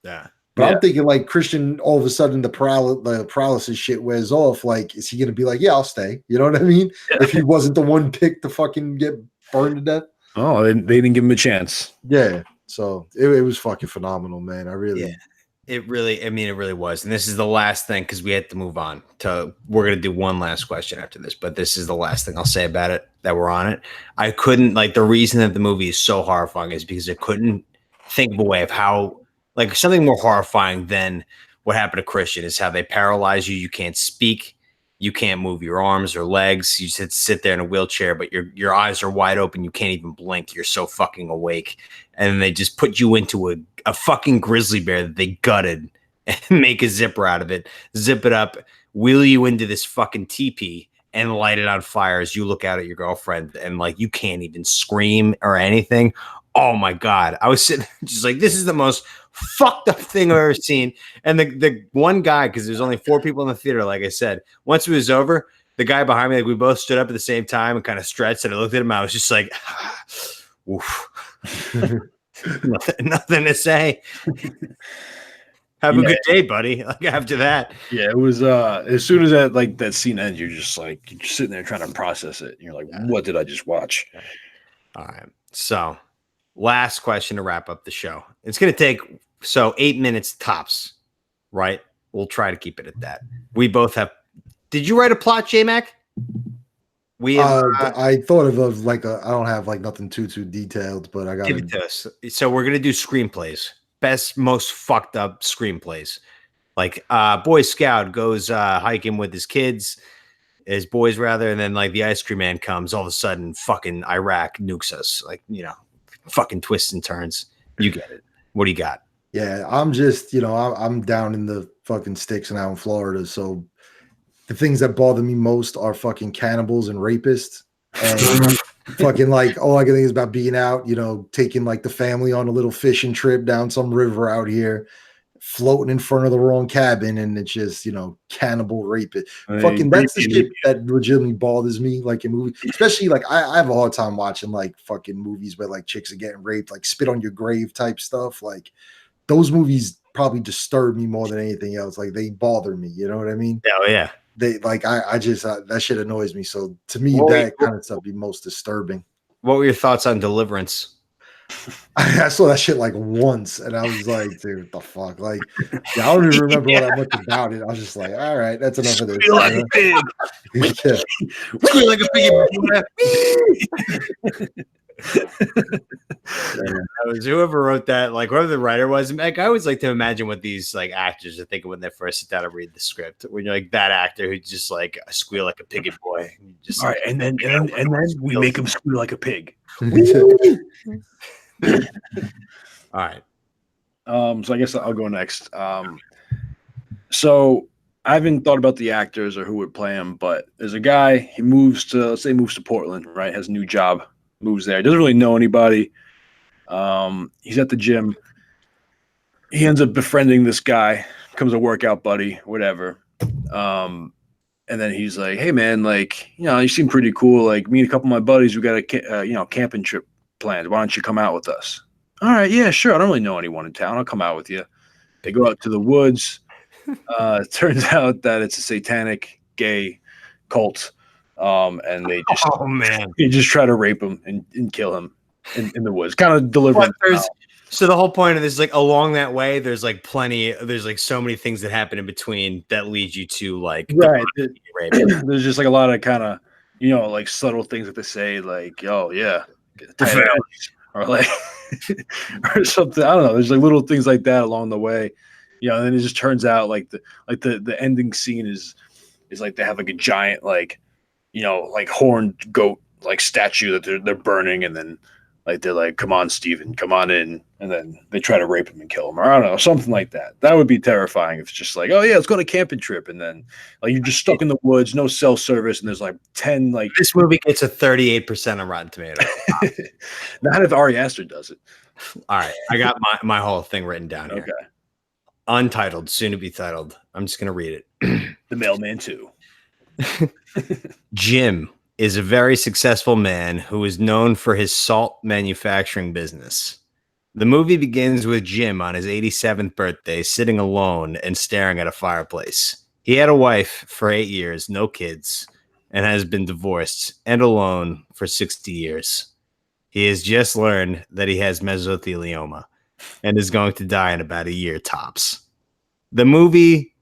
Yeah. But I'm thinking like Christian, all of a sudden the paralysis shit wears off. Like, is he going to be like, yeah, I'll stay? You know what I mean? Yeah. If he wasn't the one picked to fucking get burned to death. Oh, they didn't give him a chance. Yeah. So it was fucking phenomenal, man. It really was. And this is the last thing because we had to move on we're going to do one last question after this, but this is the last thing I'll say about it that we're on it. I couldn't the reason that the movie is so horrifying is because I couldn't think of a way of how something more horrifying than what happened to Christian is how they paralyze you. You can't speak. You can't move your arms or legs. You just sit there in a wheelchair, but your eyes are wide open. You can't even blink. You're so fucking awake. And they just put you into a fucking grizzly bear that they gutted and make a zipper out of it, zip it up, wheel you into this fucking teepee and light it on fire as you look out at your girlfriend. And you can't even scream or anything. Oh my God. I was sitting just like, this is the most fucked up thing I've ever seen. And the one guy, because there's only 4 people in the theater, like I said, once it was over, the guy behind me, we both stood up at the same time and kind of stretched, and I looked at him. I was just like, oof. nothing to say. Have a good day, buddy. After that. Yeah, it was as soon as that scene ends, you're just sitting there trying to process it. And you're like, what did I just watch? All right. So last question to wrap up the show. It's going to take 8 minutes tops, right? We'll try to keep it at that. We both have. Did you write a plot, J-Mac? I thought of I don't have nothing too detailed, but I got give it to us. So we're gonna do screenplays, best, most fucked up screenplays. Boy Scout goes hiking with his boys rather, and then the ice cream man comes. All of a sudden, fucking Iraq nukes us. Fucking twists and turns. You get it. What do you got? Yeah, I'm just I'm down in the fucking sticks and out in Florida, so. The things that bother me most are fucking cannibals and rapists. And fucking all I can think is about being out, taking the family on a little fishing trip down some river out here, floating in front of the wrong cabin, and it's just, cannibal rapist. Fucking that's the shit that legitimately bothers me, in movies. Especially I have a hard time watching fucking movies where chicks are getting raped, spit on your grave type stuff. Those movies probably disturb me more than anything else. They bother me, you know what I mean? Oh yeah. They I just that shit annoys me. So to me, that kind of stuff be most disturbing. What were your thoughts on Deliverance? I saw that shit once, and I was like, dude, what the fuck? I don't even remember all that much about it. I was just like, all right, that's enough of this. Squeal like a pig. Squeal like a pig. Whoever wrote that, whoever the writer was, I always like to imagine what these actors are thinking when they first sit down and read the script. When you're that actor who just squeal like a piggy boy, just all right, and then we make him squeal like a pig. All right. So I guess I'll go next. So I haven't thought about the actors or who would play him, but there's a guy. He moves to Portland, right? Has a new job. Moves there. Doesn't really know anybody. He's at the gym. He ends up befriending this guy, becomes a workout buddy, whatever. And then he's like, "Hey man, like, you seem pretty cool. Like, me and a couple of my buddies, we got a camping trip planned. Why don't you come out with us?" All right, yeah, sure. I don't really know anyone in town. I'll come out with you. They go out to the woods. It turns out that it's a satanic gay cult, and they just they just try to rape him and kill him in the woods, kind of delivering. So the whole point of this is like along that way, there's like so many things that happen in between that lead you to like right. There's just like a lot of kind of like subtle things that they say, like, "Oh yeah," or like or something. I don't know. There's like little things like that along the way. And then it just turns out like the ending scene is like they have like a giant like like horned goat like statue that they're burning, and then like they're like, "Come on, Steven, come on in," and then they try to rape him and kill him, or I don't know, something like that. That would be terrifying if it's just like, "Oh yeah, let's go on a camping trip," and then like you're just stuck in the woods, no cell service, and there's like 10 like. This movie gets a 38% on Rotten Tomatoes. Not if Ari Aster does it. All right, I got my whole thing written down here. Okay. Untitled, soon to be titled. I'm just gonna read it. The Mailman 2. Jim is a very successful man who is known for his salt manufacturing business. The movie begins with Jim on his 87th birthday, sitting alone and staring at a fireplace. He had a wife for 8 years, no kids, and has been divorced and alone for 60 years. He has just learned that he has mesothelioma and is going to die in about a year tops. The movie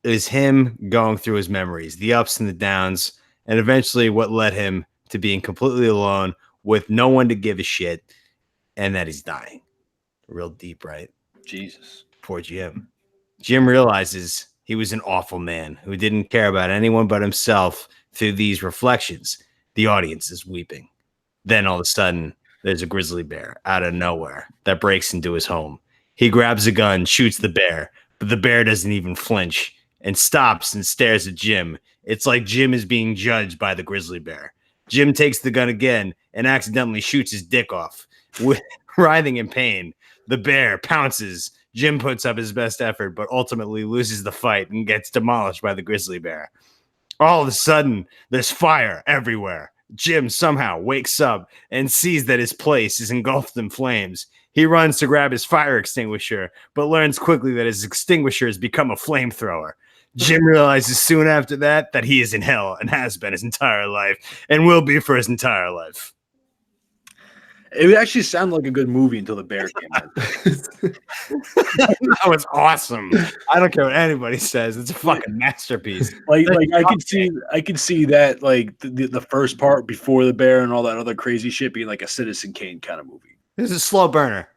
is him going through his memories, the ups and the downs, and eventually what led him to being completely alone with no one to give a shit, and that he's dying. Real deep, right? Jesus. Poor Jim. Jim realizes he was an awful man who didn't care about anyone but himself. Through these reflections, the audience is weeping. Then all of a sudden, there's a grizzly bear out of nowhere that breaks into his home. He grabs a gun, shoots the bear, but the bear doesn't even flinch and stops and stares at Jim. It's like Jim is being judged by the grizzly bear. Jim takes the gun again and accidentally shoots his dick off. Writhing in pain, the bear pounces. Jim puts up his best effort, but ultimately loses the fight and gets demolished by the grizzly bear. All of a sudden, there's fire everywhere. Jim somehow wakes up and sees that his place is engulfed in flames. He runs to grab his fire extinguisher, but learns quickly that his extinguisher has become a flamethrower. Jim realizes soon after that he is in hell and has been his entire life and will be for his entire life. It would actually sound like a good movie until the bear came in. That was awesome. I don't care what anybody says. It's a fucking masterpiece. Like I could see that like the first part before the bear and all that other crazy shit being like a Citizen Kane kind of movie. This is a slow burner.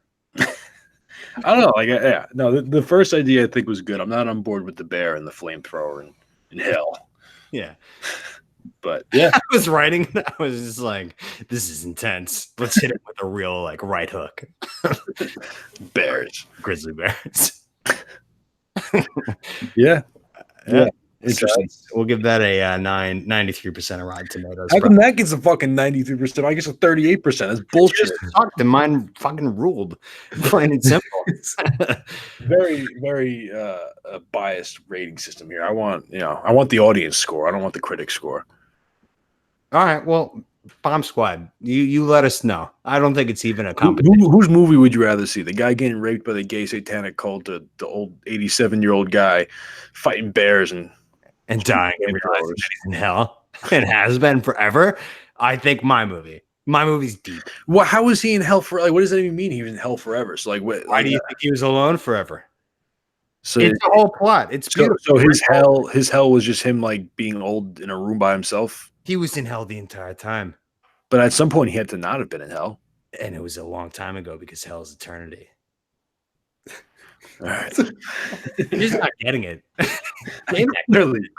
I don't know. Like, yeah, no, the first idea I think was good. I'm not on board with the bear and the flamethrower and hell. Yeah. But yeah, I was writing. I was just like, "This is intense. Let's hit it with a real like right hook." Bears, grizzly bears. Yeah. Interesting. So we'll give that a 93% of Rotten Tomatoes. How come that gets a fucking 93%? I guess a 38%. That's bullshit. The mine fucking ruled. Plain and simple. Very, very biased rating system here. I want the audience score. I don't want the critic score. All right. Well, Bomb Squad, you let us know. I don't think it's even a competition. Whose movie would you rather see? The guy getting raped by the gay satanic cult, the old 87-year-old guy fighting bears and dying and realizing that he's in hell and has been forever? I think my movie. My movie's deep. Well, how was he in hell for? Like, what does that even mean? He was in hell forever. So, like, why do you think he was alone forever? So it's the whole plot. It's beautiful. So his hell was just him like being old in a room by himself. He was in hell the entire time. But at some point, he had to not have been in hell. And it was a long time ago because hell is eternity. All right. You're just not getting it.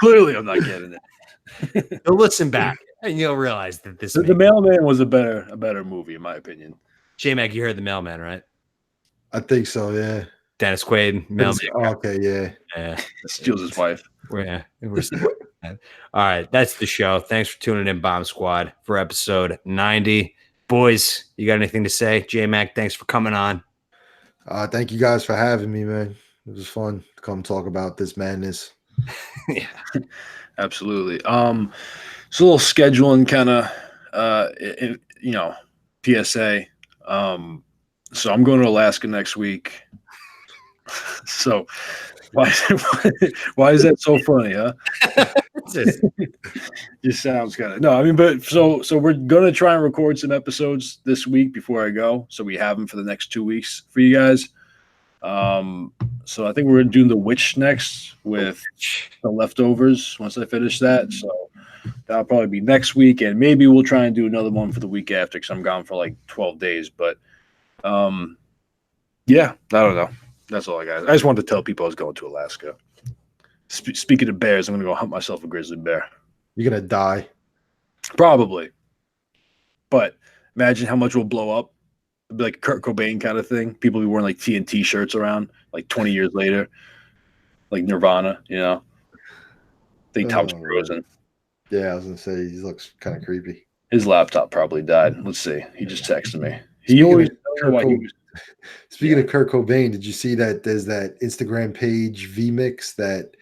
Clearly, I'm not getting it. You'll listen back and you'll realize that this. The Mailman was a better movie, in my opinion. J-Mac, you heard The Mailman, right? I think so, yeah. Dennis Quaid, Mailman. Okay, yeah. Steals his wife. We're all right, that's the show. Thanks for tuning in, Bomb Squad, for episode 90. Boys, you got anything to say? J-Mac, thanks for coming on. Thank you guys for having me, man. It was fun to come talk about this madness. Yeah. Absolutely. It's a little scheduling kind of, PSA. So I'm going to Alaska next week. So why is that so funny, huh? Just sounds kind of no. I mean, but so we're gonna try and record some episodes this week before I go, so we have them for the next 2 weeks for you guys. So I think we're doing The Witch next with the leftovers once I finish that. So that'll probably be next week, and maybe we'll try and do another one for the week after because I'm gone for like 12 days. But yeah, I don't know. That's all I got. I just wanted to tell people I was going to Alaska. Speaking of bears, I'm going to go hunt myself a grizzly bear. You're gonna die. Probably. But imagine how much will blow up. It'd be like a Kurt Cobain kind of thing. People be wearing like TNT shirts around like 20 years later. Like Nirvana, you know. I think Tom's frozen. Yeah, I was gonna say he looks kind of creepy. His laptop probably died. Let's see. He just texted me. Speaking of Kurt Cobain, did you see that there's that Instagram page VMix that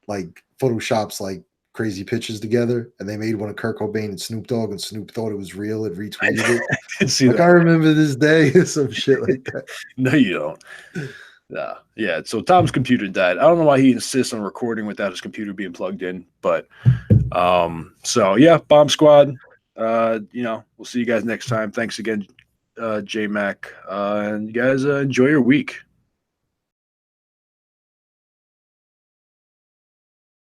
like photoshops like crazy pictures together, and they made one of Kurt Cobain and Snoop Dogg, and Snoop thought it was real and retweeted it. I remember this day, some shit like that. No, you don't. Yeah. So Tom's computer died. I don't know why he insists on recording without his computer being plugged in, but so yeah, Bomb Squad. We'll see you guys next time. Thanks again, J Mac, and you guys enjoy your week.